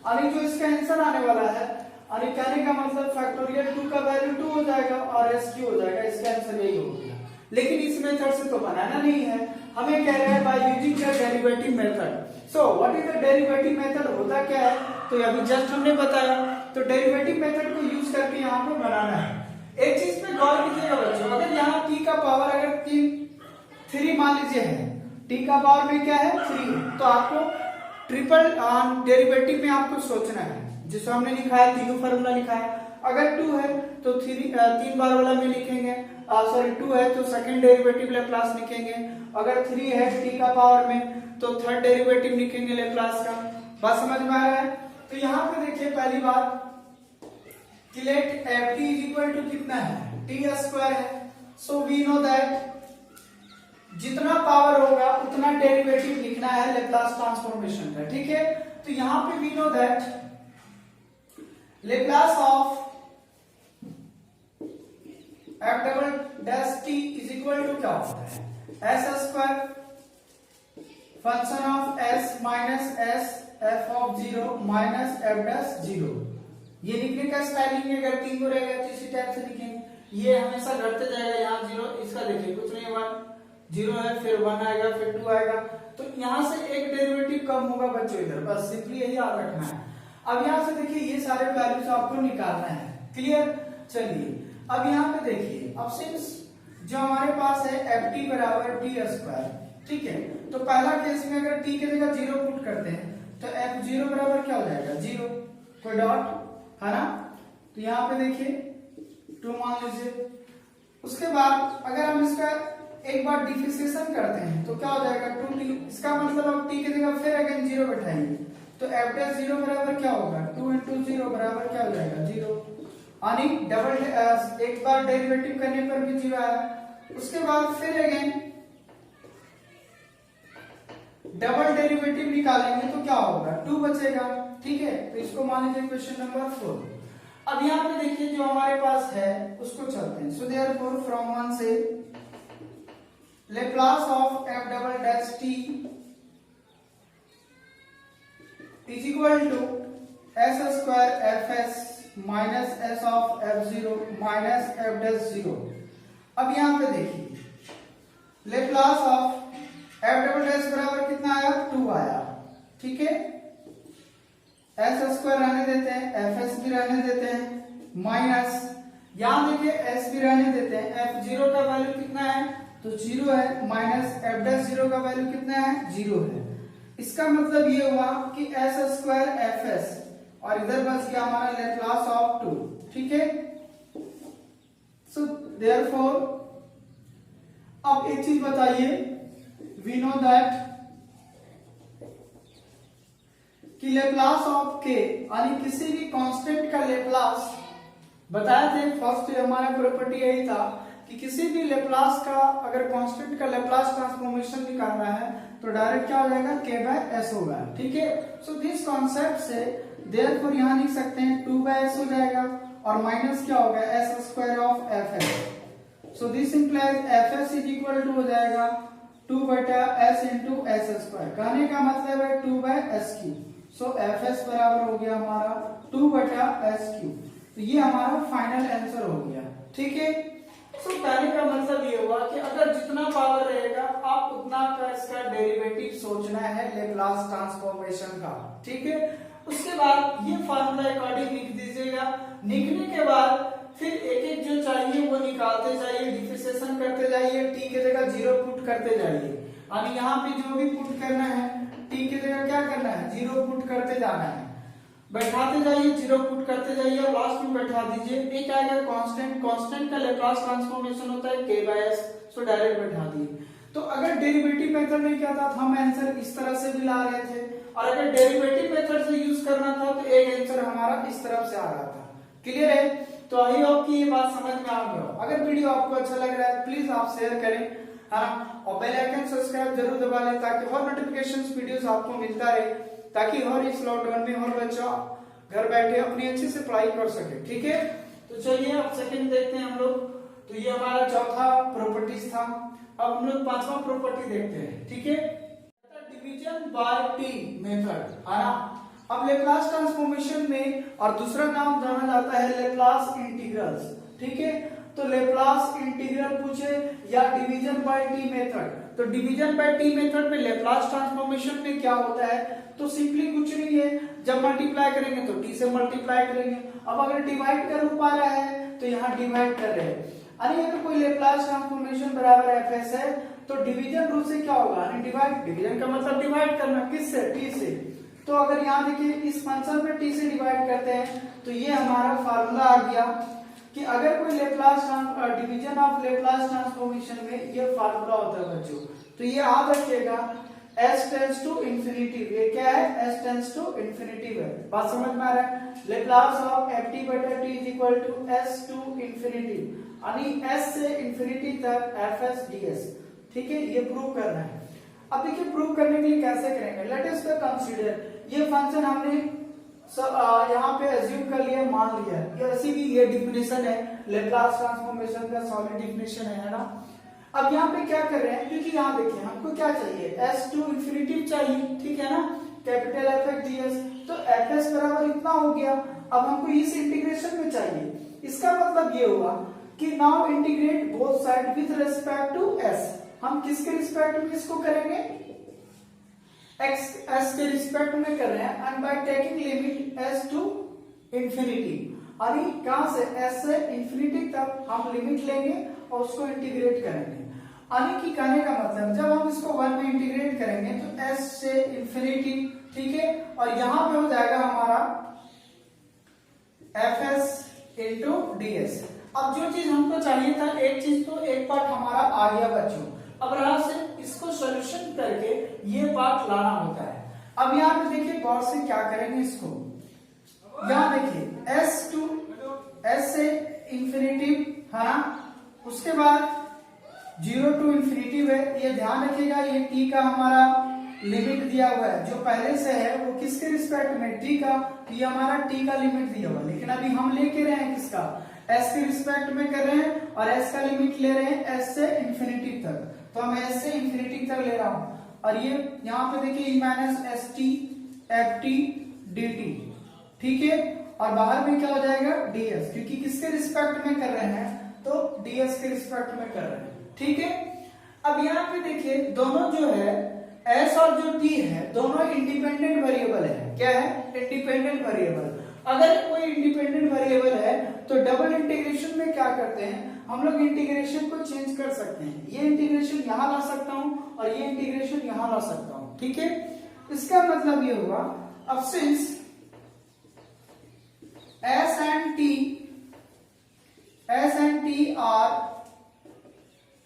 यानी जो इसका आंसर आने वाला है, यानी कहने का मतलब फैक्टोरियल 2 का वैल्यू 2 हो जाएगा और s क्यू हो जाएगा। इसका आंसर यही हो गया। लेकिन इस मेथड से तो बनाना नहीं है, हमें कह रहा है by using the derivative method. So what is the derivative method, होता क्या है, तो अभी जस्ट हमने बताया। तो डेरिवेटिव मेथड को यूज करके यहाँ पे बनाना है। एक चीज पे गौर कीजिएगा बच्चों, अगर यहाँ t का पावर अगर 3 मान लीजिए है, t का पावर में क्या है 3, तो आपको ट्रिपल डेरिवेटिव में आपको सोचना है। जिसको हमने लिखा है तीनों फार्मूला लिखा है। अगर 2 है तो 3 बार वाला में लिखेंगे, सॉरी 2 है तो सेकंड डेरिवेटिव लेप्लास लिखेंगे। अगर 3 है t का पावर में तो थर्ड डेरिवेटिव लिखेंगे लेप्लास का। बात समझ में आ रहा है। तो यहाँ पे देखिए पहली बात कि let ft is equal to कितना है, टी स्क्वायर है। सो वी नो दैट जितना पावर होगा उतना डेरिवेटिव लिखना है लेप्लास ट्रांसफॉर्मेशन का। ठीक है, तो यहाँ पे we know that Laplace of f double dash t is equal to क्या होता है, s square function of s minus s f of 0 minus f dash 0। ये लिखने का स्टाइलिंग में अगर 3 को रहेगा तो इसी टाइप से लिखेंगे। ये हमेशा घटते जाएगा, यहाँ 0, इसका देखिए कुछ नहीं 1 0 है, फिर 1 आएगा, फिर 2 आएगा, तो यहाँ से एक डेरिवेटिव कम होगा बच्चों इधर, बस सिंपली यही याद रखना है। अब यहाँ से देखिए ये सारे वैल्यूज आपको निकालना है। क्लियर, चलिए अब यहाँ पे देखिए, अब सिंस जो हमारे पास है ft बराबर टी स्क्वायर, ठीक है, तो पहला केस में अगर t की जगह 0 पुट करते हैं तो f0 बराबर क्या हो जाएगा 0, कोई डॉट है ना। तो यहाँ पे देखिए 2 मान लीजिए। उसके बाद अगर हम इसका एक बार डिफरेंशिएशन करते हैं तो क्या हो जाएगा 2t। इसका मतलब अब t की जगह फिर अगेन 0 बैठाएंगे तो f डैश 0 बराबर क्या होगा 2 into 0 बराबर क्या हो जाएगा 0। यानी डबल एक बार डेरिवेटिव करने पर भी 0 आया। उसके बाद फिर अगेन डबल डेरिवेटिव निकालेंगे तो क्या होगा 2 बचेगा। ठीक है, तो इसको मान लीजिए क्वेश्चन नंबर 4। अब यहाँ पे देखिए जो हमारे पास है उसको चलते हैं। सो देयरफॉर फ्रॉम 1 से Laplace of f double dash t is equal to s square fs minus s of f0 minus f dash 0। अब यहाँ पे देखिए Laplace of f double dash बराबर कितना आया 2 आया। ठीक है, s स्क्वायर रहने देते हैं, fs भी रहने देते हैं, माइनस यहाँ देखिए s भी रहने देते हैं। f0 का वैल्यू कितना है तो 0 है, माइनस f डैश 0 का वैल्यू कितना है 0 है। इसका मतलब ये हुआ कि s स्क्वायर fs और इधर बच गया हमारा लेप्लास ऑफ 2। ठीक है, सो देयरफॉर अब एक चीज बताइए, वी नो दैट कि लेप्लास ऑफ k यानी किसी भी कांस्टेंट का लेप्लास, बताए थे फर्स्ट हमारा प्रॉपर्टी यही था कि किसी भी लेप्लास का अगर कांस्टेंट का लेप्लास ट्रांसफॉर्मेशन निकालना है तो डायरेक्ट क्या हो जाएगा k बाय s होगा। ठीक है, सो दिस कॉन्सेप्ट से देयरफॉर यहां लिख सकते हैं 2 बाय s हो जाएगा और माइनस क्या होगा s square of fs। So this implies fs is equal to हो जाएगा 2 बटा s इंटू s स्क्वायर। कहने का मतलब है 2 बाय s की। सो एफ एस बराबर हो गया हमारा 2/s³। तो ये हमारा फाइनल आंसर हो गया। ठीक है, सो कहने का मतलब ये हुआ कि अगर जितना पावर रहेगा आप उतना का इसका डेरिवेटिव सोचना है लेप्लास ट्रांसफॉर्मेशन का। ठीक है, उसके बाद ये फार्मूला अकॉर्डिंग लिख दीजिएगा। लिखने के बाद फिर एक एक जो चाहिए वो निकालते जाइए, डिफरेंशिएशन करते जाइए, टी की जगह 0 पुट करते जाइए। अब यहाँ पे जो भी पुट करना है टी की जगह क्या करना है 0 पुट करते जाना है, बैठाते जाइए, 0 पुट करते जाइए और लास्ट में बैठा दीजिए। एक आएगा कांस्टेंट, कांस्टेंट का लेप्लास ट्रांसफॉर्मेशन होता है k/s, सो डायरेक्ट बैठा दिए। तो अगर डेरिवेटिव मेथड नहीं किया था तो हम आंसर इस तरह से भी ला रहे थे, और अगर डेरिवेटिव मेथड से यूज करना था तो एक आंसर हमारा इस तरफ से आ रहा था। क्लियर है? तो आई होप कि ये बात समझ में आ गया। अगर वीडियो आपको अच्छा लग रहा है प्लीज आप शेयर करें, है ना, और बेल आइकन सब्सक्राइब जरूर दबा लें ताकि और नोटिफिकेशंस वीडियोस आपको मिलता रहे, ताकि हर इस लॉकडाउन में हर बच्चा घर बैठे अपनी अच्छे से पढ़ाई कर सके। ठीक है, तो चलिए अब सेकंड देखते हैं हम लोग। तो ये हमारा चौथा प्रॉपर्टीज था। अब हम लोग पांचवा प्रॉपर्टी देखते हैं। ठीक है, डिवीजन बाय टी मेथड, है ना। अब लेप्लास ट्रांसफॉर्मेशन में और दूसरा नाम जाना जाता है लेप्लास इंटीग्रल्स। ठीक है, तो लेप्लास इंटीग्रल पूछे या डिवीजन बाय टी मेथड, तो डिवीजन बाय टी मेथड में लेप्लास ट्रांसफॉर्मेशन में क्या होता है, तो सिंपली कुछ नहीं है, जब मल्टीप्लाई करेंगे तो टी से मल्टीप्लाई करेंगे। अब अगर डिवाइड कर पा रहा है तो यहाँ डिवाइड कर रहे हैं। अरे अगर कोई लेप्लास ट्रांसफॉर्मेशन बराबर एफ एस है तो डिवीजन रूल से क्या होगा, डिवाइड, डिवीजन का मतलब डिवाइड करना, किससे, टी से। तो अगर यहाँ देखिए इस फंक्शन में टी से डिवाइड करते हैं तो ये हमारा फार्मूला आ गया कि अगर कोई Laplace division of Laplace transformation में ये फार्मूला होता है बच्चों। तो ये याद रखिएगा, s टेंड्स टू इंफिनिटी, ये क्या है, s टेंड्स टू इंफिनिटी है। बात समझ में आ रहा है? Laplace of ft/t is equal to s to infinity, यानी s से इंफिनिटी तक fs ds। ठीक है, ये प्रूव करना है। अब देखिए प्रूव करने के लिए कैसे करेंगे, लेट अस कंसीडर ये फंक्शन हमने यहाँ पे अज्यूम कर लिया, मान लिया, ये ऐसी भी ये डेफिनेशन है लेप्लास ट्रांसफॉर्मेशन का, सॉलिड डेफिनेशन है ना। अब यहाँ पे क्या कर रहे हैं, क्योंकि यहाँ देखिए हमको क्या चाहिए, s टू इंफिनिटी चाहिए, ठीक है ना, कैपिटल Fx ds, तो Fs बराबर इतना हो गया। अब हमको इस इंटीग्रेशन में चाहिए, इसका मतलब ये हुआ कि now integrate both side with respect to s। हम किसके रिस्पेक्ट में इसको करेंगे, s के रिस्पेक्ट में कर रहे हैं, and by taking limit s to infinity, यानी कहां से, s से इंफिनिटी तक हम लिमिट लेंगे और उसको इंटीग्रेट करेंगे। यानी कि कहने का मतलब जब हम इसको 1 में इंटीग्रेट करेंगे तो s से इंफिनिटी, ठीक है, और यहां पे हो जाएगा हमारा fs इंटू ds। अब जो चीज हमको चाहिए था, एक चीज तो एक पार्ट हमारा आ गया बच्चों, अब रहा से इसको सॉल्यूशन करके ये पार्ट लाना होता है। अब यहाँ पे देखिए गौर से क्या करेंगे इसको, यहाँ देखिए s से इंफिनिटी, है ना, उसके बाद 0 टू इंफिनिटी है, ये ध्यान रखिएगा, ये t का हमारा लिमिट दिया हुआ है, जो पहले से है वो किसके रिस्पेक्ट में, t का, ये हमारा t का लिमिट दिया हुआ है, लेकिन अभी हम लेके रहे हैं किसका, s के रिस्पेक्ट में कर रहे हैं, और s का लिमिट ले रहे हैं s से इंफिनिटी तक, तो हम s से इंफिनिटी तक ले रहा हूं, और ये यहाँ पे देखिए minus S T f t d T, ठीक है, और बाहर में क्या हो जाएगा ds, क्योंकि किसके रिस्पेक्ट में कर रहे हैं, तो ds के रिस्पेक्ट में कर रहे हैं, ठीक है। अब यहाँ पे देखिए दोनों जो है s और जो t है दोनों इंडिपेंडेंट वेरिएबल है, क्या है, इंडिपेंडेंट वेरिएबल। अगर कोई इंडिपेंडेंट वेरिएबल है तो डबल इंटीग्रेशन में क्या करते हैं, हम लोग इंटीग्रेशन को चेंज कर सकते हैं, ये इंटीग्रेशन यहां ला सकता हूं और ये इंटीग्रेशन यहां ला सकता हूं, ठीक है। इसका मतलब ये हुआ, अब since s and t are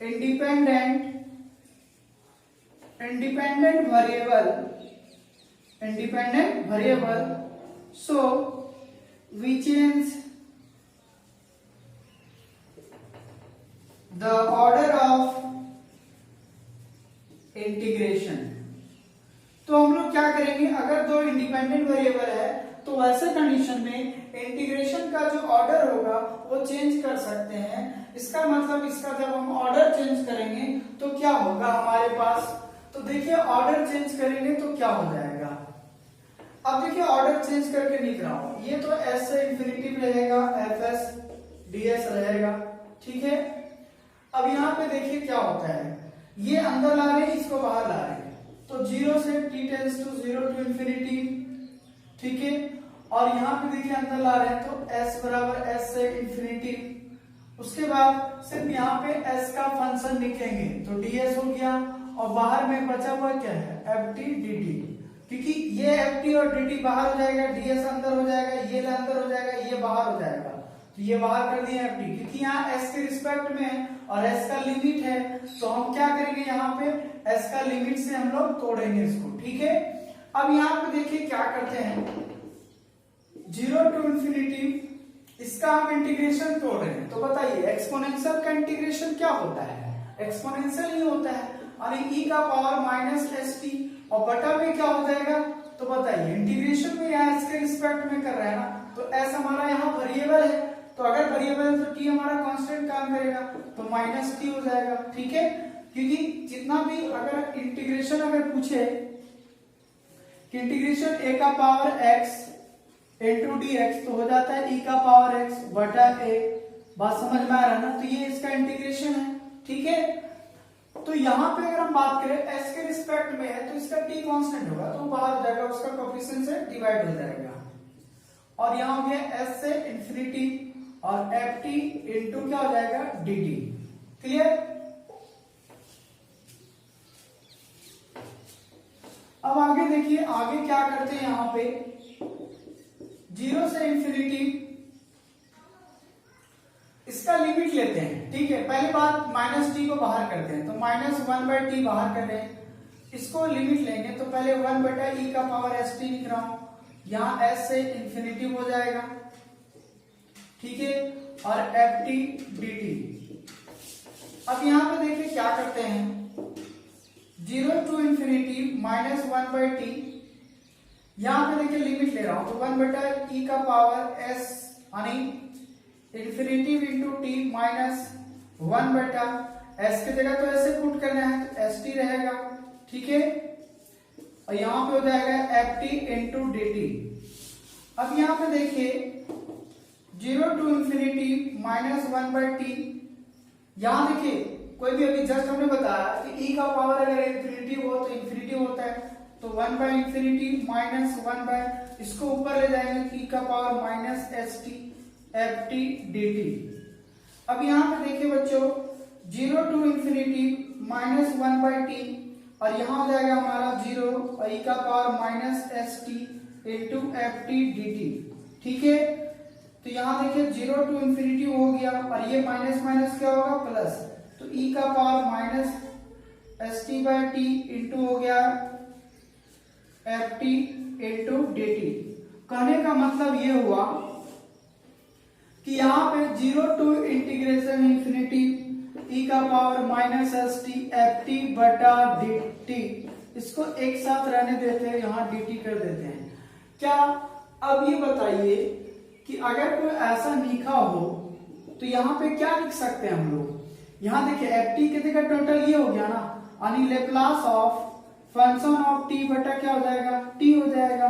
independent variable, so we change the order of integration. तो हम लोग क्या करेंगे, अगर दो इंडिपेंडेंट वेरिएबल है तो वैसे कंडीशन में इंटीग्रेशन का जो ऑर्डर होगा वो चेंज कर सकते हैं। इसका मतलब इसका जब हम ऑर्डर चेंज करेंगे तो क्या होगा हमारे पास, तो देखिए ऑर्डर चेंज करेंगे तो क्या हो जाएगा। अब देखिए ऑर्डर चेंज करके लिख रहा हूं, ये तो एस से इंफिनिटी रहेगा, एफ एस डी एस रहेगा, ठीक है। अब यहाँ पे देखिए क्या होता है, ये अंदर ला रहे हैं, इसको बाहर ला रहे हैं, तो 0 से t tends to 0 to infinity, ठीक है। और यहाँ पे देखिए अंदर ला रहे हैं तो s बराबर s से इंफिनिटी, उसके बाद सिर्फ यहाँ पे s का फंक्शन लिखेंगे तो ds हो गया, और बाहर में बचा हुआ क्या है ft dt, क्योंकि ये ft और dt बाहर हो जाएगा, ds अंदर हो जाएगा, ये अंदर हो जाएगा, ये बाहर हो जाएगा, तो ये बाहर कर दिया ft, क्योंकि यहाँ s के रिस्पेक्ट में है और s का लिमिट है, तो हम क्या करेंगे यहाँ पे s का लिमिट से हम लोग तोड़ेंगे इसको, ठीक है। अब यहाँ पे देखिए क्या करते हैं, 0 टू इंफिनिटी, इसका हम इंटीग्रेशन तोड़ रहे हैं, तो बताइए एक्सपोनेंशियल का इंटीग्रेशन क्या होता है, एक्सपोनेंशियल ही होता है, यानी e का पावर माइनस एस टी, और बटा में क्या हो जाएगा, तो बताइए इंटीग्रेशन में यहाँ s के रिस्पेक्ट में कर रहा है ना, तो s हमारा यहाँ वेरिएबल है, तो अगर वेरिएबल है तो t हमारा कांस्टेंट काम करेगा, तो माइनस टी हो जाएगा, ठीक है। क्योंकि जितना भी अगर इंटीग्रेशन अगर पूछे कि इंटीग्रेशन a का power x into D x, तो हो जाता है e का पावर x बटा a, बात समझ में आ रहा है ना, तो ये इसका इंटीग्रेशन है, ठीक है। तो यहाँ पे अगर हम बात करें s के रिस्पेक्ट में है तो इसका t कांस्टेंट होगा, तो बाहर हो जाएगा, उसका कोएफिशिएंट से डिवाइड हो जाएगा, और यहाँ हो गया s से इंफिनिटी और ft इंटू क्या हो जाएगा dt, क्लियर। अब आगे देखिए, आगे क्या करते हैं, यहाँ पे 0 से इंफिनिटी, इसका लिमिट लेते हैं, ठीक है। पहली बात माइनस टी को बाहर करते हैं, तो माइनस 1/t बाहर कर रहे हैं, इसको लिमिट लेंगे, तो पहले 1/e का पावर एस टी लिख रहा हूं, यहां s से इंफिनिटी हो जाएगा, ठीक है, और एफ टी डी टी। अब यहां पे देखिए क्या करते हैं, 0 टू इंफिनिटी माइनस 1/t, यहां पे देखिए लिमिट ले रहा हूं, तो 1/e का पावर s यानी infinity into T minus 1/s की जगह तो ऐसे पुट करना है, तो एस टी रहेगा, ठीक है, और यहां पे हो जाएगा F t into d t. अब यहां पे देखिए 0 टू इंफिनिटी माइनस 1/t, यहां देखिए कोई भी अभी जस्ट हमने बताया कि e का पावर अगर इंफिनिटी हो तो इंफिनिटी होता है, तो 1/इंफिनिटी माइनस 1/, इसको ऊपर ले जाएंगे e का power minus S T f t d t. अब यहाँ पे देखिए बच्चों 0 टू इंफिनिटी माइनस 1/t, और यहाँ हो जाएगा हमारा 0 और e का power minus S t into f t d T, ठीक है। तो यहाँ देखिए 0 टू इंफिनिटी हो गया, और ये माइनस माइनस क्या होगा प्लस, तो e का power minus S T by T into हो गया F t into d T. कहने का मतलब ये हुआ कि यहाँ पे 0 टू इंटीग्रेशन इंफिनिटी e का power minus S T f t बटा डी टी, इसको एक साथ रहने देते हैं, यहाँ डी टी कर देते हैं। क्या अब ये बताइए कि अगर कोई ऐसा लिखा हो तो यहाँ पे क्या लिख सकते हैं हम लोग, यहाँ देखिए एफ टी की जगह टोटल ये हो गया ना, यानी Laplace of function of T बटा क्या हो जाएगा टी हो जाएगा,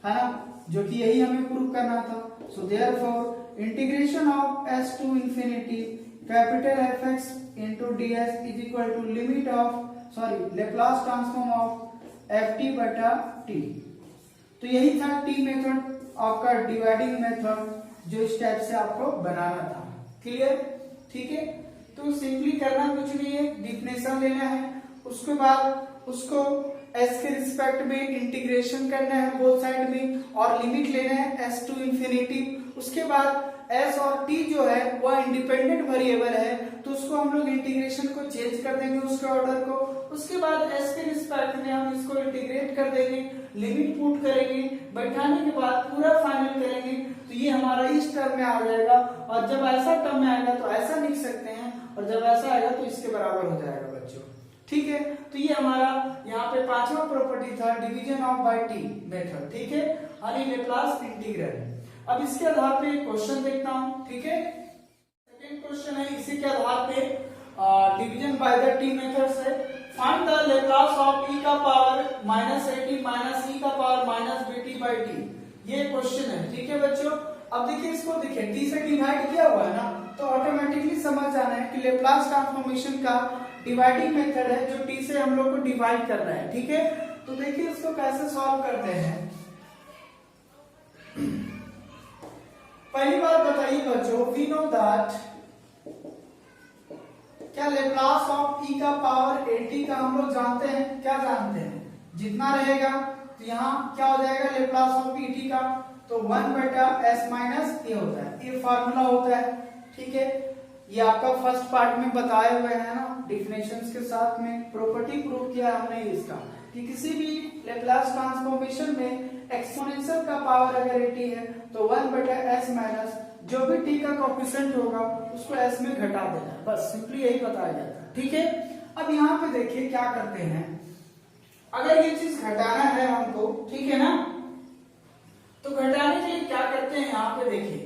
है ना, जो कि यही हमें प्रूव करना था। So therefore integration of s to infinity capital F x into d s is equal to limit of Laplace transform of F t बटा टी। तो यही था टी मेथड, आपका डिवाइडिंग मेथड, जो इस टाइप से आपको बनाना था, क्लियर, ठीक है। तो सिंपली करना कुछ नहीं है, डिफिनेशन लेना है, उसके बाद उसको s के रिस्पेक्ट में इंटीग्रेशन करना है बोथ साइड में, और लिमिट लेना है s टू इंफिनिटी। उसके बाद s और t जो है वह इंडिपेंडेंट वेरिएबल है, तो उसको हम लोग इंटीग्रेशन को चेंज कर देंगे उसके ऑर्डर को। उसके बाद s के रिस्पेक्ट में हम इसको इंटीग्रेट कर देंगे, लिमिट पुट करेंगे, बैठाने के बाद पूरा फाइनल करेंगे, तो ये हमारा इस टर्म में आ जाएगा, और जब ऐसा टर्म में आएगा तो ऐसा लिख सकते हैं, और जब ऐसा आएगा तो इसके बराबर हो जाएगा बच्चों, ठीक है। तो ये हमारा यहाँ पे पांचवा प्रॉपर्टी था division of by t method, ठीक है, यानी लेप्लास इंटीग्रल। अब इसके आधार पे क्वेश्चन देखता हूँ, ठीक है। सेकंड क्वेश्चन है, इसी के आधार पे division by the T method से find the Laplace of e का पावर माइनस 80 माइनस e का power minus BT by T, ये क्वेश्चन है, ठीक है बच्चों। अब देखिए इसको, देखिए टी से डिवाइड किया हुआ है ना, तो ऑटोमेटिकली समझ जाना है कि लेप्लास ट्रांसफॉर्मेशन का डिवाइडिंग मेथड है जो टी से हम लोग को डिवाइड कर रहा है, ठीक है। तो देखिए इसको कैसे सॉल्व करते हैं। पहली बात बताइए बच्चों, वी नो दैट, क्या लेप्लास ऑफ ई का पावर एटी का हम लोग जानते हैं, क्या जानते हैं, जितना रहेगा तो यहाँ क्या हो जाएगा लेप्लास ऑफ ई टी का, तो 1 बटा एस माइनस ए होता है, ये फार्मूला होता है, ठीक है। ये आपका फर्स्ट पार्ट में बताए हुए हैं ना, डिफिनेशंस के साथ में प्रॉपर्टी प्रूव किया हमने इसका, कि किसी भी लेप्लास ट्रांसफॉर्मेशन में एक्सपोनेंशियल का पावर अगर एटी है तो 1 बटा एस माइनस जो भी टी का कोएफिशिएंट होगा उसको एस में घटा देना है, बस सिंपली यही बताया जाता है, ठीक है। अब यहाँ पे देखिए क्या करते हैं, अगर ये चीज घटाना है हमको, ठीक है ना, तो घटाने के लिए क्या करते हैं, यहाँ पे देखिए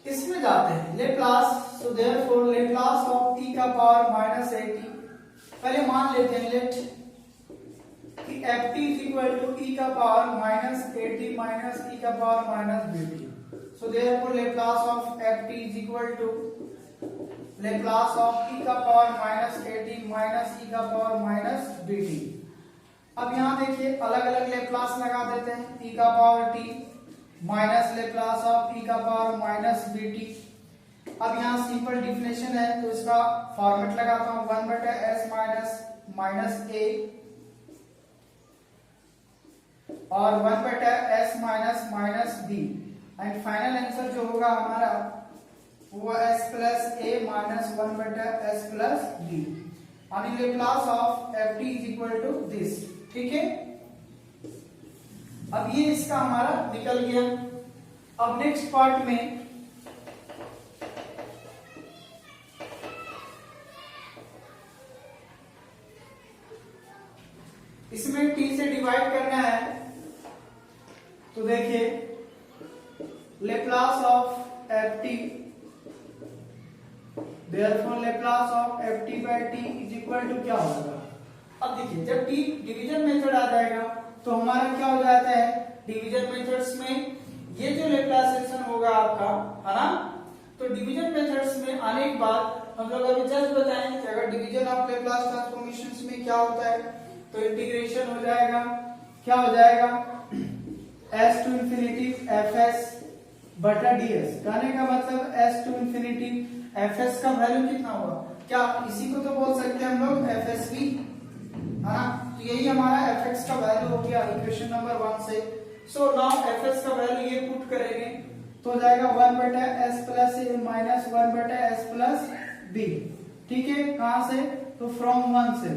इसमें जाते हैं Laplace, so therefore Laplace of E का पावर माइनस एटी, पहले मान लेते हैं लेट कि F T is equal to E का power minus AT minus E का power minus BT, so therefore Laplace of F T is equal to Laplace of E का power minus AT minus E का power minus BT. अब यहाँ देखिए अलग अलग Laplace लगा देते हैं, ई का power T minus Laplace of E का पावर माइनस बीटी। अब यहाँ सिंपल डिफिनेशन है तो इसका फॉर्मेट लगाता हूँ, 1 बटा एस माइनस माइनस ए और 1 बटा s minus minus b, and final answer जो होगा हमारा वो एस प्लस ए माइनस 1 बटा एस प्लस बी, यानी Laplace of F T is equal to this, ठीक है। अब ये इसका हमारा निकल गया। अब नेक्स्ट पार्ट में इसमें टी से डिवाइड करना है, तो देखिए Laplace of F t, therefore Laplace of F t by t is equal to क्या होगा। अब देखिए जब टी डिवीजन मेथड आ जाएगा तो हमारा क्या हो जाता है, डिवीजन मेथड्स में ये जो लेप्लासिएशन होगा आपका, है ना, तो डिवीजन मेथड्स में आने के बाद हम लोग अभी जस्ट बताएंगे कि अगर डिवीजन ऑफ लेप्लास ट्रांसफॉर्मेशंस में क्या होता है, तो इंटीग्रेशन हो जाएगा, क्या हो जाएगा, s to infinity f s बटा ds, कहने का मतलब s to infinity f s का वैल्यू कितना होगा, क्या इसी को तो बोल सकते हैं हम लोग एफ एस बी, है ना, तो यही हमारा एफ एक्स का वैल्यू हो गया इक्वेशन नंबर 1 से। सो नाउ एफ एक्स का वैल्यू ये पुट करेंगे तो हो जाएगा 1 बटा एस प्लस ए माइनस 1 बटा एस प्लस बी, ठीक है, कहां से, तो फ्रॉम 1 से,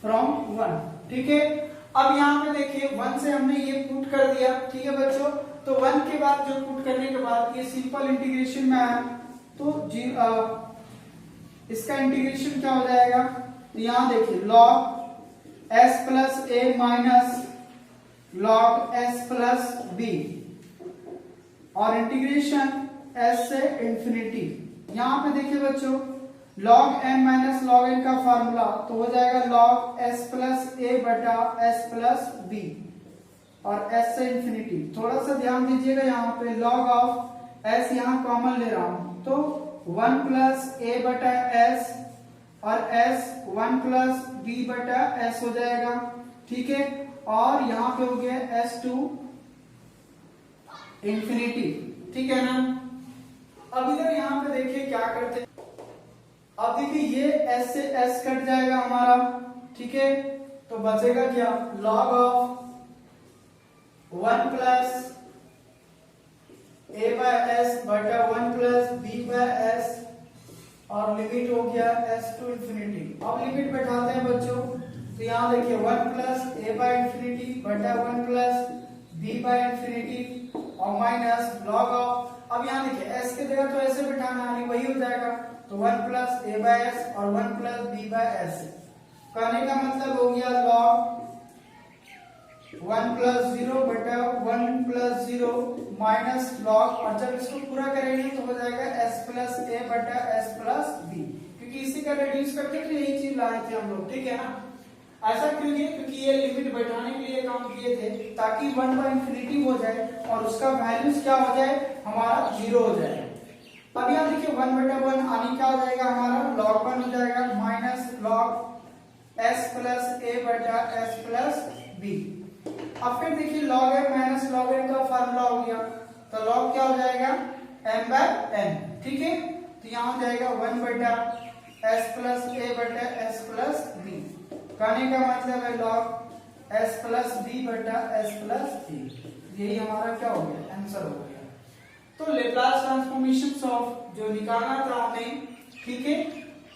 फ्रॉम 1, ठीक है। अब यहाँ पे देखिए 1 से हमने ये पुट कर दिया, ठीक है बच्चों, तो 1 के बाद जो पुट करने के बाद ये सिंपल इंटीग्रेशन में आया तो इसका इंटीग्रेशन क्या हो जाएगा, तो यहां देखिए log s plus A minus log s plus B और इंटीग्रेशन s से इंफिनिटी। यहां पे देखिए बच्चों log n माइनस log n का फार्मूला तो हो जाएगा log s प्लस ए बटा s प्लस बी और s से इंफिनिटी। थोड़ा सा ध्यान दीजिएगा, यहाँ पे log ऑफ s यहाँ कॉमन ले रहा हूं तो 1 प्लस ए बटा s और s 1 प्लस b बटा s हो जाएगा, ठीक है, और यहाँ पे हो गया s टू इंफिनिटी, ठीक है ना। अब इधर यहाँ पे देखिए क्या करते हैं, अब देखिए ये s से s कट जाएगा हमारा, ठीक है, तो बचेगा क्या, log of 1 plus a by s बटा 1 प्लस b बाय s और लिमिट हो गया s टू इंफिनिटी। अब लिमिट बैठाते हैं बच्चों, तो यहाँ देखिए 1 प्लस a बाय इंफिनिटी बटा 1 प्लस b बाय इंफिनिटी और माइनस log ऑफ, अब यहाँ देखिए s की जगह तो ऐसे बैठाना है, वही हो जाएगा, तो 1 प्लस a बाय s और 1 प्लस b बाय s, कहने का मतलब हो गया log 1 प्लस 0 बटा 1 प्लस 0 माइनस log, और जब इसको पूरा करेंगे तो हो जाएगा s प्लस a बटा s प्लस b, क्योंकि इसी का रिड्यूस करके तो यही चीज लाए थे हम लोग, ठीक है ना। ऐसा क्यों किया? क्योंकि ये लिमिट बैठाने के लिए काम किए थे ताकि 1/इंफिनिटी हो जाए और उसका वैल्यूज क्या हो जाए, हमारा 0 हो जाए। अब यहाँ देखिए 1/1 यानी क्या हो जाएगा, हमारा log 1 हो जाएगा minus log s plus a बटा s प्लस b। अब फिर देखिए log m minus log n का फार्मूला हो गया, तो log क्या हो जाएगा, m/n, ठीक है। तो यहाँ हो जाएगा 1 बटा s प्लस a बटा s प्लस b। कहने का मतलब है log s प्लस b बटा s प्लस b। यही हमारा क्या हो गया, आंसर हो गया। तो लेप्लास ट्रांसफॉर्मेशन ऑफ जो निकालना था हमें, ठीक है,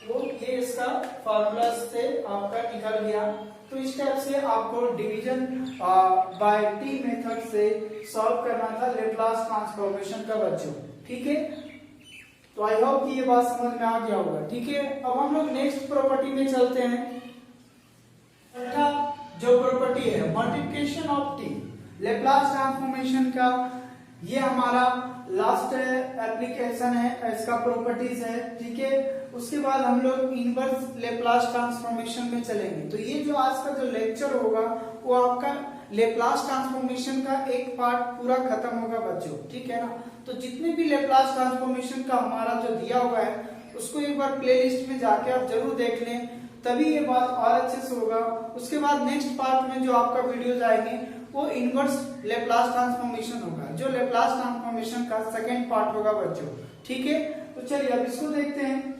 वो ये इसका फार्मूला से आपका निकल गया। तो इस टाइप से आपको डिवीजन बाय टी मेथड से सॉल्व करना था लेप्लास ट्रांसफॉर्मेशन का बच्चों, ठीक है। तो आई होप कि ये बात समझ में आ गया होगा, ठीक है। अब हम लोग नेक्स्ट प्रॉपर्टी में चलते हैं। जो प्रॉपर्टी है multiplication of T, Laplace transformation का ये हमारा लास्ट एप्लीकेशन है, इसका प्रॉपर्टीज है, ठीक है। उसके बाद हम लोग इनवर्स लेप्लास ट्रांसफॉर्मेशन में चलेंगे। तो ये जो आज का जो लेक्चर होगा वो आपका लेप्लास ट्रांसफॉर्मेशन का एक पार्ट पूरा खत्म होगा बच्चों, ठीक है ना। तो जितने भी लेप्लास ट्रांसफॉर्मेशन का हमारा जो दिया हुआ है उसको एक बार प्लेलिस्ट में जाके आप जरूर देख लें, तभी ये बात और अच्छे से होगा। उसके बाद नेक्स्ट पार्ट में जो आपका वीडियोज आएंगे वो इनवर्स लेप्लास ट्रांसफॉर्मेशन होगा, जो लेप्लास ट्रांसफॉर्मेशन का सेकंड पार्ट होगा बच्चों, ठीक है। तो चलिए अब इसको देखते हैं।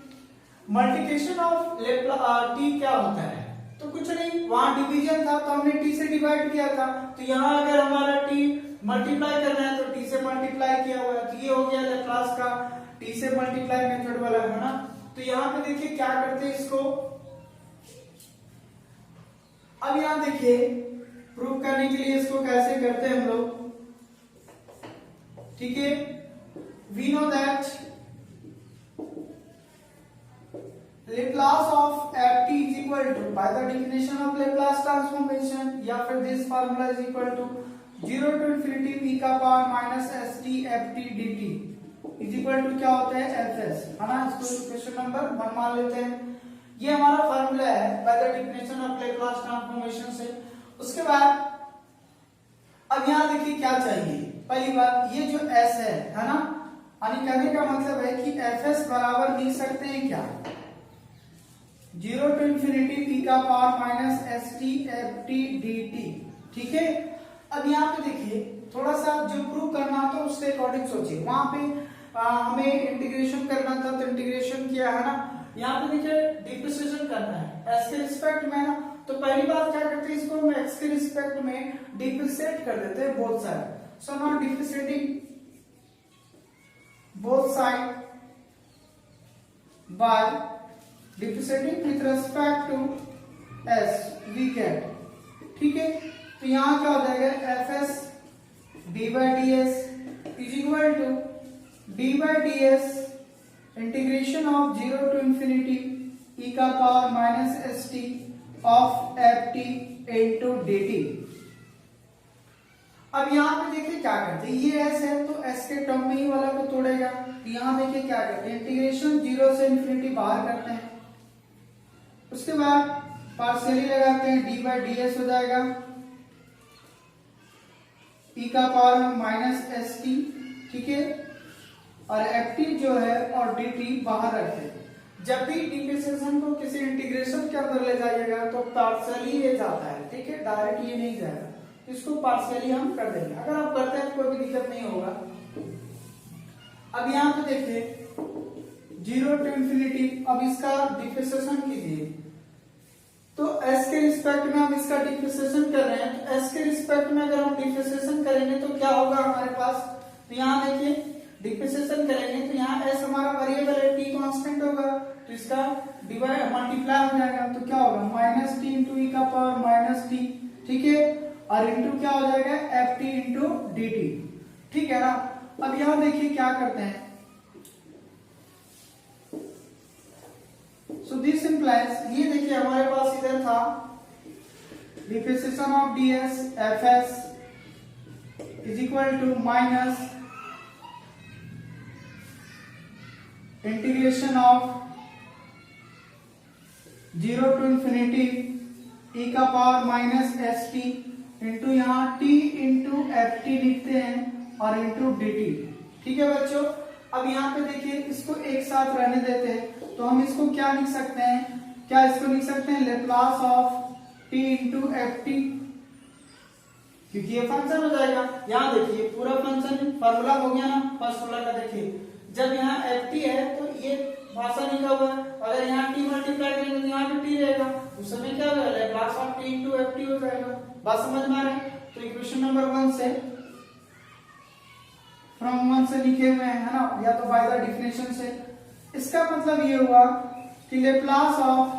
मल्टीप्लिकेशन ऑफ टी क्या होता है? तो कुछ नहीं, वहां डिवीजन था तो हमने टी से डिवाइड किया था। तो यहाँ अगर हमारा टी मल्टीप्लाई करना है तो टी से मल्टीप्लाई किया हुआ है, तो ये हो गया लेप्लास का टी से मल्टीप्लाई मेथड वाला, है ना। तो यहाँ पे देखिए क्या करते हैं इसको, अब यहाँ देखिए प्रूव करने के लिए इसको कैसे करते हैं हम लोग, ठीक है। We know that Laplace of ft is equal to, by the definition of Laplace transformation, या फिर this formula is equal to 0 to infinity p का power minus S T f t d t is equal to क्या होता है, f S, है ना। इसको equation number 1 मान लेते हैं। ये हमारा फार्मूला है by the definition of Laplace transformation से। उसके बाद अब यहाँ देखिए क्या चाहिए, पहली बात ये जो s है ना, यानी कहने का मतलब है कि एफ एस बराबर लिख सकते हैं क्या, 0 टू इंफिनिटी p का power minus S T f t d T, ठीक है। अब यहाँ पे देखिए थोड़ा सा जो प्रूव करना था उसके अकॉर्डिंग सोचिए। वहां पे हमें इंटीग्रेशन करना था तो इंटीग्रेशन किया है ना। यहाँ पे देखिए डिफरेंशिएशन करना है एस के रिस्पेक्ट में ना, तो पहली बात क्या करते हैं, इसको हम एक्स के रिस्पेक्ट में डिफरेंशिएट कर देते हैं both side. So now differentiating both side by differentiating with respect to s we get, ठीक है। तो यहां क्या हो जाएगा, f s d by d s is equal to d by d s integration of 0 to infinity e का power minus S t of F t into d t. अब यहाँ पे देखिए क्या करते हैं, ये एस है तो एस के टर्म में ही वाला को तोड़ेगा। तो यहाँ देखिए क्या करते हैं, इंटीग्रेशन 0 से इंफिनिटी बाहर करते हैं, उसके बाद पार्शियली लगाते हैं, डी बाई डी एस हो जाएगा ई का पावर में माइनस एस टी, ठीक है। और एफ टी जो है और डी टी बाहर रखते हैं। जब भी डिफरेंशिएशन को किसी इंटीग्रेशन के अंदर ले जाइएगा तो पार्शियली ये जाता है, ठीक है, डायरेक्ट ये नहीं जाएगा, इसको पार्शियली हम कर देंगे। अगर आप करते हैं तो कोई भी दिक्कत नहीं होगा। अब यहाँ पे देखिए 0 टू इंफिनिटी, अब इसका डिफरेंशिएशन कीजिए, तो s के रिस्पेक्ट में हम इसका डिफरेंशिएशन कर रहे हैं, तो s के रिस्पेक्ट में अगर हम डिफरेंशिएशन करेंगे तो क्या होगा हमारे पास, तो यहाँ देखिए डिफरेंशिएशन करेंगे तो यहाँ s हमारा वेरिएबल है, t कांस्टेंट होगा, तो इसका डिवाइड मल्टीप्लाई हो जाएगा, तो क्या होगा माइनस टी इंटू ई का पावर माइनस टी, ठीक है, और इंटू क्या हो जाएगा F t into d T, ठीक है ना। अब यहाँ देखिए क्या करते हैं, सो दिस इंप्लाइज, ये देखिए हमारे पास इधर था differentiation of ds f s is equal to minus integration of 0 to infinity e का power minus S t into यहाँ t इंटू एफ टी लिखते हैं और इंटू डी टी। ठीक है बच्चों, अब यहाँ पे देखिए इसको एक साथ रहने देते हैं तो हम इसको क्या लिख सकते हैं, क्या इसको लिख सकते हैं Laplace of t into f T, क्योंकि ये फंक्शन हो जाएगा। यहाँ देखिए पूरा फंक्शन फॉर्मूला हो गया ना फर्स्ट फॉर्मूला का। देखिए जब यहाँ एफ टी है तो ये भाषा लिखा हुआ है, अगर यहाँ टी मल्टीप्लाई करेंगे तो यहाँ पे टी रहेगा, उस समय क्या होगा Laplace of T into f T हो जाएगा। बात समझ में आ रही है? तो इक्वेशन नंबर 1 से फ्रॉम 1 से लिखे हुए हैं, है ना, या तो बाय द डेफिनेशन से। इसका मतलब ये हुआ कि Laplace of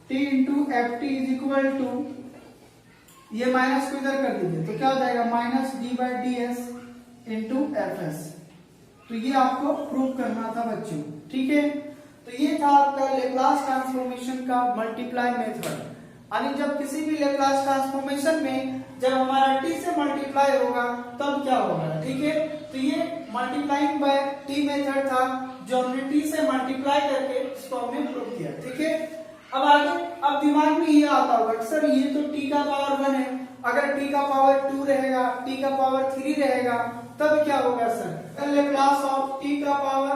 t into f T is equal to, ये माइनस को इधर कर दीजिए तो क्या हो जाएगा minus d by d s into f s. तो ये आपको प्रूव करना था बच्चों। ठीक है, तो ये था आपका लेप्लास ट्रांसफॉर्मेशन का मल्टीप्लाई मेथड। यानी जब किसी भी लेप्लास ट्रांसफॉर्मेशन में जब हमारा t से मल्टीप्लाई होगा तब क्या होगा। ठीक है, तो ये मल्टीप्लाइंग बाय t मेथड था जो हमने t से मल्टीप्लाई करके इसको हमने प्रूव किया। ठीक है, अब आगे अब दिमाग में ये आता होगा सर ये तो t का पावर 1 है, अगर t का पावर 2 रहेगा, t का पावर 3 रहेगा तब क्या होगा सर, लेप्लास ऑफ t का पावर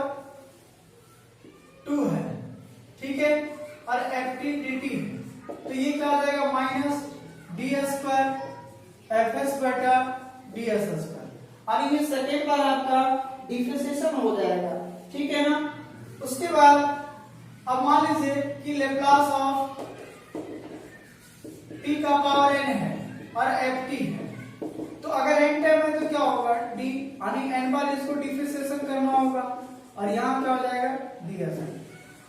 2 है। ठीक है, और एफ टी डी टी, तो ये क्या हो जाएगा minus D square F s बटा डी एस स्क्वायर। और ये सेकेंड बार आपका डिफरेंशिएशन हो जाएगा। ठीक है ना, उसके बाद अब मान लीजिए कि लेप्लास ऑफ t का पावर n है और एफ टी है, तो अगर n टाइम है तो क्या होगा d, यानी n बार इसको डिफरेंशिएशन करना होगा और यहाँ क्या हो जाएगा ds।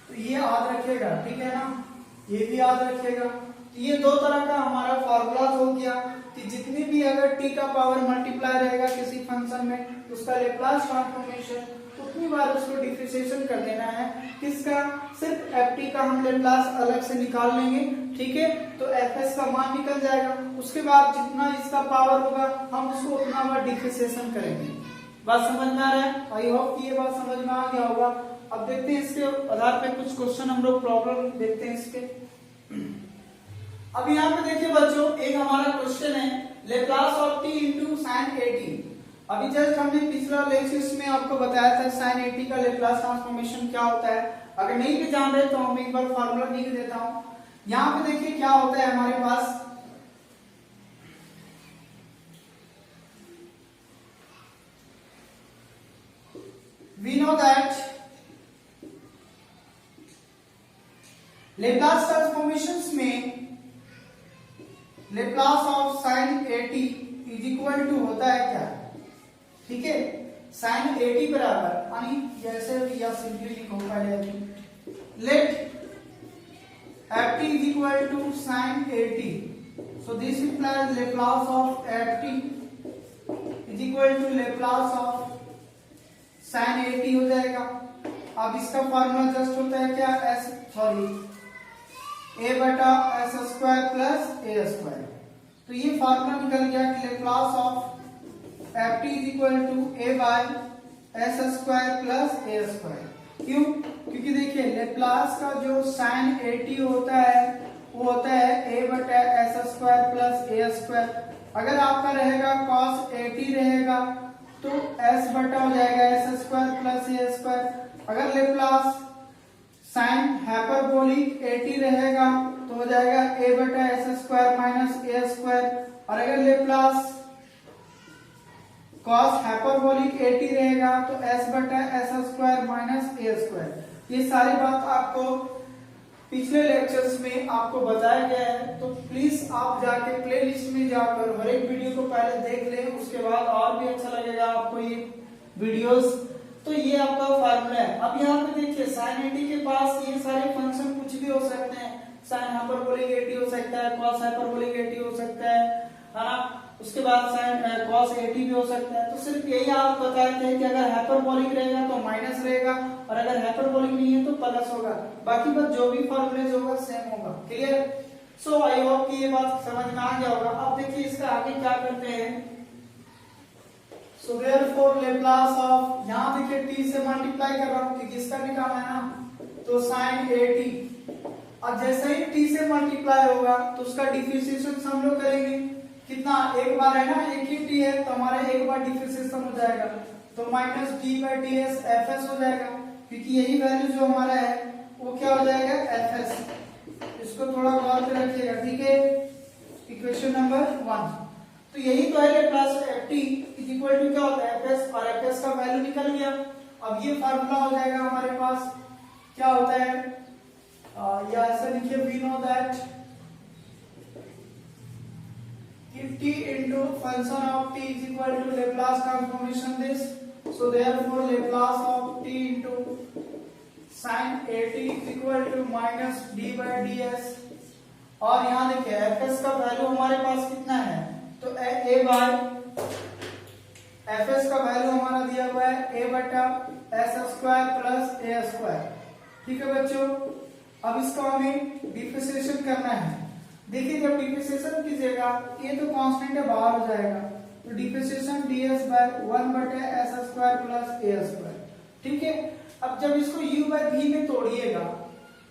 तो ये याद रखिएगा। ठीक है ना, ये भी याद रखिएगा। ये दो तरह का हमारा फॉर्मूला हो गया कि जितनी भी अगर t का पावर मल्टीप्लाई रहेगा किसी फंक्शन में उसका लेप्लास ट्रांसफॉर्मेशन उतनी बार उसको डिफरेंशिएशन कर देना है। किसका, सिर्फ एफ टी का हम लेप्लास अलग से निकाल लेंगे। ठीक है, तो एफ एस का मान निकल जाएगा, उसके बाद जितना इसका पावर होगा हम उसको उतना बार डिफरेंशिएशन करेंगे। बात समझ में आ रहा है? आई होप कि ये बात समझ में आ गया होगा। अब देखते हैं इसके आधार पे कुछ क्वेश्चन हम लोग प्रॉब्लम देखते हैं इसके। अब यहाँ पे देखिए बच्चों एक हमारा क्वेश्चन है Laplace of T into sine a T. अभी जस्ट हमने पिछला लेक्चर में आपको बताया था साइन ए टी का लेप्लास ट्रांसफॉर्मेशन क्या होता है। अगर नहीं भी जान रहे तो हम एक बार फार्मूला लिख देता हूं। यहाँ पे देखिए क्या होता है हमारे पास, we know that Laplace transformations में Laplace of sine a t is equal to होता है क्या। ठीक है, साइन ए टी बराबर, यानी जैसे भी या सिंपली लिखो पहले let f T is equal to sine a t, so this implies Laplace of F T is equal to Laplace of sine a t हो जाएगा। अब इसका फॉर्मूला जस्ट होता है क्या, एस सॉरी ए बटा s square plus a square. तो ये फॉर्मूला निकल गया कि Laplace of F T is equal to a by s square plus a square. क्यों, क्योंकि देखिए लेप्लास का जो साइन ए टी होता है वो होता है ए बटा s square plus a square. अगर आपका रहेगा कॉस ए टी रहेगा तो s बटा हो जाएगा S square plus a square. अगर Laplace sine hyperbolic A T रहेगा तो हो जाएगा ए बटा एस स्क्वायर माइनस ए स्क्वायर। और अगर Laplace cos hyperbolic A T रहेगा तो s बटा एस स्क्वायर माइनस ए स्क्वायर। ये सारी बात आपको पिछले लेक्चर्स में आपको बताया गया है, तो प्लीज आप जाके प्लेलिस्ट में जाकर हर एक वीडियो को पहले देख लें, उसके बाद और भी अच्छा लगेगा आपको ये वीडियोस। तो ये आपका फार्मूला है। अब यहाँ पे देखिए साइन ए टी के पास ये सारे फंक्शन कुछ भी हो सकते हैं, साइन हाइपरबोलिक ए टी हो सकता है, कॉस हाइपरबोलिक ए टी हो सकता है ना, उसके बाद साइन कॉस ए टी भी हो सकता है। तो सिर्फ यही आप बताए थे कि अगर हाइपरबोलिक रहेगा तो माइनस रहेगा और अगर हाइपरबोलिक नहीं है तो प्लस होगा, बाकी बस जो भी फॉर्मूलेज होगा सेम होगा। क्लियर? सो आई होप कि ये बात समझ में आ गया होगा। अब देखिए इसका आगे क्या करते हैं। सो देयरफॉर लेप्लास ऑफ, यहाँ देखिए t से मल्टीप्लाई कर रहा हूँ क्योंकि इसका निकालना है ना, तो साइन ए टी। और जैसे ही टी से मल्टीप्लाई होगा तो उसका डिफरेंशिएशन हम लोग करेंगे कितना, एक बार है ना, एक ही टी है तो हमारा एक बार डिफरेंशिएशन हो जाएगा तो minus d by d S F S हो जाएगा, क्योंकि यही वैल्यू जो हमारा है वो क्या हो जाएगा एफ एस। इसको थोड़ा गौर से रखिएगा, ठीक है। इक्वेशन नंबर 1, तो यही तो है Laplace f T is equal to क्या होता है एफ एस, और एफ एस का वैल्यू निकल गया। अब ये फार्मूला हो जाएगा हमारे पास, क्या होता है या ऐसे लिखिए, we know that if t into function of t is equal to Laplace transformation this, so therefore Laplace of t into sin at is equal to minus d by ds। और यहाँ देखिए fs का value हमारे पास कितना है, तो a bye fs का value हमारा दिया हुआ है a बटा s square plus a square, ठीक है बच्चों। अब इसको हमें डिफरेंशिएशन करना है। देखिए जब डिफरेंशिएशन कीजिएगा ये तो कांस्टेंट है, बाहर हो जाएगा, तो डिफरेंशिएशन ds बाय 1 बटे s square plus a square, ठीक है। अब जब इसको u बाय v में तोड़िएगा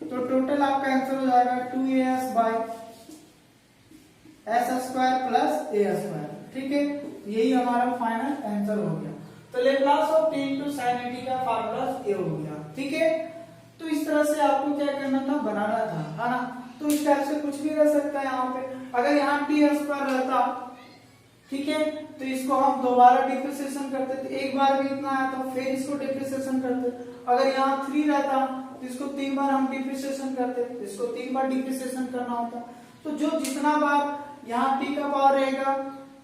तो टोटल आपका आंसर हो जाएगा 2as by s square plus a square, ठीक है। यही हमारा फाइनल आंसर हो गया। तो Laplace of t into sin at का फार्मूला ये हो गया, ठीक है। तो इस तरह से आपको क्या करना था, बनाना था, है ना। तो इस टाइप से कुछ भी रह सकता है यहाँ पे। अगर यहाँ टी स्क्वायर रहता, ठीक है, तो इसको हम दोबारा डिफरेंशिएशन करते थे, एक बार भी इतना आया तो फिर इसको डिफरेंशिएशन करते। अगर यहाँ 3 रहता तो इसको 3 बार हम डिफरेंशिएशन करते, तो इसको 3 बार डिफरेंशिएशन करना होता। तो जो जितना बार यहाँ टी का पावर रहेगा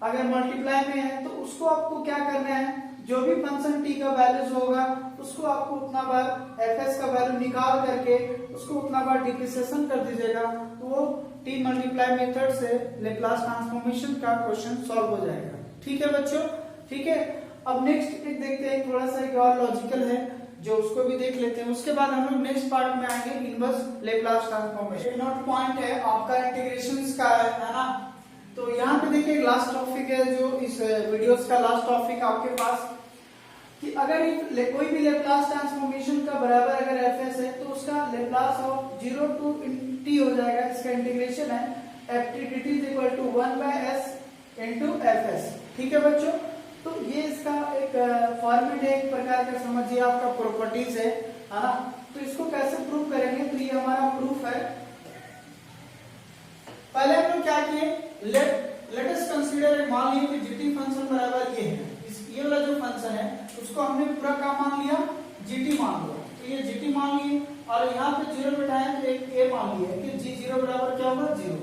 अगर मल्टीप्लाई में है तो उसको आपको क्या करना है, जो भी फंक्शन टी का वैल्यूज होगा उसको आपको उतना बार एफ एस का वैल्यू निकाल करके उसको उतना बार डिफरेंशिएशन कर दीजिएगा, तो वो टी मल्टीप्लाई मेथड से लेप्लास ट्रांसफॉर्मेशन का क्वेश्चन सॉल्व हो जाएगा, ठीक है बच्चों, ठीक है। अब नेक्स्ट एक देखते हैं, थोड़ा सा एक और लॉजिकल है जो उसको भी देख लेते हैं, उसके बाद हम लोग नेक्स्ट पार्ट में आएंगे inverse Laplace transformation. Note point है आपका इंटीग्रेशन का है ना। तो यहाँ पे देखिए लास्ट टॉपिक है जो इस वीडियोस का लास्ट टॉपिक आपके पास, कि अगर कोई भी लेप्लास ट्रांसफॉर्मेशन का बराबर अगर एफ एस है तो उसका लेप्लास ऑफ 0 टू टी हो जाएगा। इसका इंटीग्रेशन है f t d t is equal to 1 by s into f s, ठीक है बच्चों। तो ये इसका एक फॉर्मेट है, एक प्रकार का समझिए आपका प्रॉपर्टीज है ना। तो इसको कैसे प्रूव करेंगे, तो ये हमारा प्रूफ है। पहले हम लोग क्या किए, लेट अस कंसीडर, मान लीजिए कि जीटी फंक्शन बराबर ये है, ये वाला जो फंक्शन है उसको हमने पूरा का मान लिया जीटी मान लिया, तो ये जीटी मान लिए और यहाँ पे 0 बिठाया तो एक ए मान लिया कि जी 0 बराबर क्या होगा 0।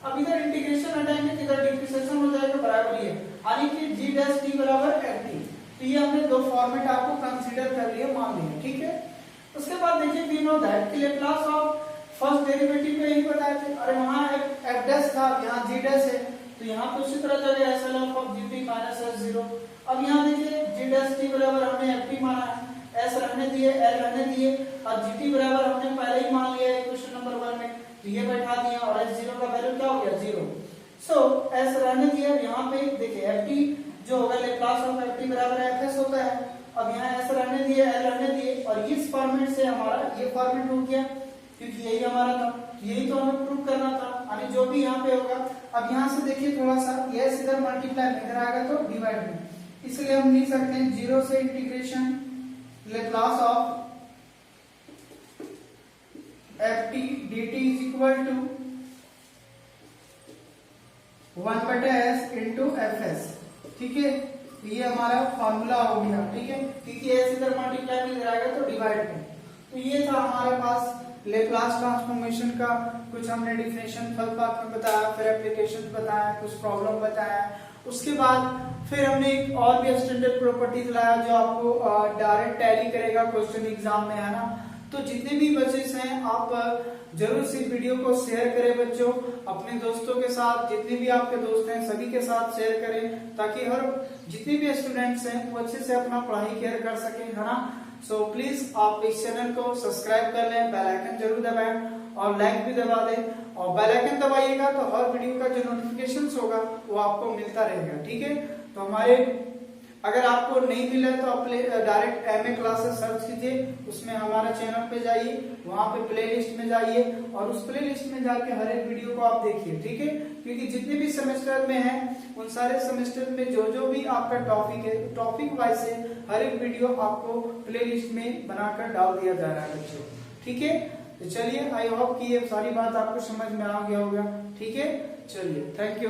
अब इधर इंटीग्रेशन हटाएंगे तो इधर डिफरेंशिएशन हो जाएगा बराबर ये, यानी कि जी डैश टी बराबर एफ टी। तो ये हमने दो फॉर्मेट आपको कंसीडर कर लिए, मान लिए, ठीक है। उसके बाद देखिए वी नो दैट कि लेप्लास ऑफ फर्स्ट डेरिवेटिव में यही बताए थे, अरे वहां एफ डैश था, यहाँ जी डैश है, तो यहाँ पे उसी तरह चले S L of G T minus S 0। अब यहाँ देखिए जी डैश टी बराबर हमने एफ टी माना है, एस रहने दिए, एल रहने दिए, और जी टी बराबर हमने पहले ही मान लिया है क्वेश्चन नंबर 1 में, तो ये बैठा दिया और एस 0 का वैल्यू क्या हो गया 0। सो एस रहने दिए, यहाँ पे देखिए एफ टी जो होगा लेप्लास ऑफ एफ टी बराबर एफ एस होता है। अब यहाँ एस रहने दिए, एल रहने दिए, और इस फॉर्मेट से हमारा ये फॉर्मेट हो गया, क्योंकि यही हमारा था, यही तो हमें प्रूव करना था, यानी जो भी यहाँ पे होगा। अब यहाँ से देखिए थोड़ा सा ये इधर मल्टीप्लाई में, इधर आएगा तो डिवाइड में, इसलिए हम लिख सकते हैं 0 से integration Laplace of F t d t is equal to 1 बटे एस इंटू एफ एस, ठीक है। ये हमारा फॉर्मूला हो गया, ठीक है, क्योंकि एस इधर मल्टीप्लाई में इधर आएगा तो डिवाइड में। तो ये था हमारे पास लेप्लास ट्रांसफॉर्मेशन का, कुछ हमने डिफिनेशन फल पाथ में बताया, फिर एप्लीकेशन बताया, कुछ प्रॉब्लम बताया। उसके बाद फिर हमने एक और भी स्टैंडर्ड प्रॉपर्टीज लाया जो आपको डायरेक्ट टैली करेगा क्वेश्चन एग्जाम में, है ना। तो जितने भी बच्चे हैं आप जरूर से वीडियो को शेयर करें बच्चों, अपने दोस्तों के साथ, जितने भी आपके दोस्त हैं सभी के साथ शेयर करें, ताकि हर जितने भी स्टूडेंट्स हैं वो अच्छे से अपना पढ़ाई केयर कर सकें, है ना। सो प्लीज आप इस चैनल को सब्सक्राइब कर लें, बेल आइकन जरूर दबाएं और लाइक भी दबा दें, और बेल आइकन दबाइएगा तो हर वीडियो का जो नोटिफिकेशन होगा वो आपको मिलता रहेगा, ठीक है। तो हमारे अगर आपको नहीं मिला है तो आप डायरेक्ट एमए क्लासेस सर्च कीजिए, उसमें हमारा चैनल पे जाइए, वहां पे प्लेलिस्ट में जाइए और उस प्लेलिस्ट में जाके हर एक वीडियो को आप देखिए, ठीक है। क्योंकि जितने भी सेमेस्टर में है उन सारे सेमेस्टर में जो जो भी आपका टॉपिक है, टॉपिक वाइज से हर एक वीडियो आपको प्लेलिस्ट में बनाकर डाल दिया जा रहा है बच्चों, ठीक है। तो चलिए, आई होप कि ये सारी बात आपको समझ में आ गया होगा, ठीक है। चलिए, थैंक यू।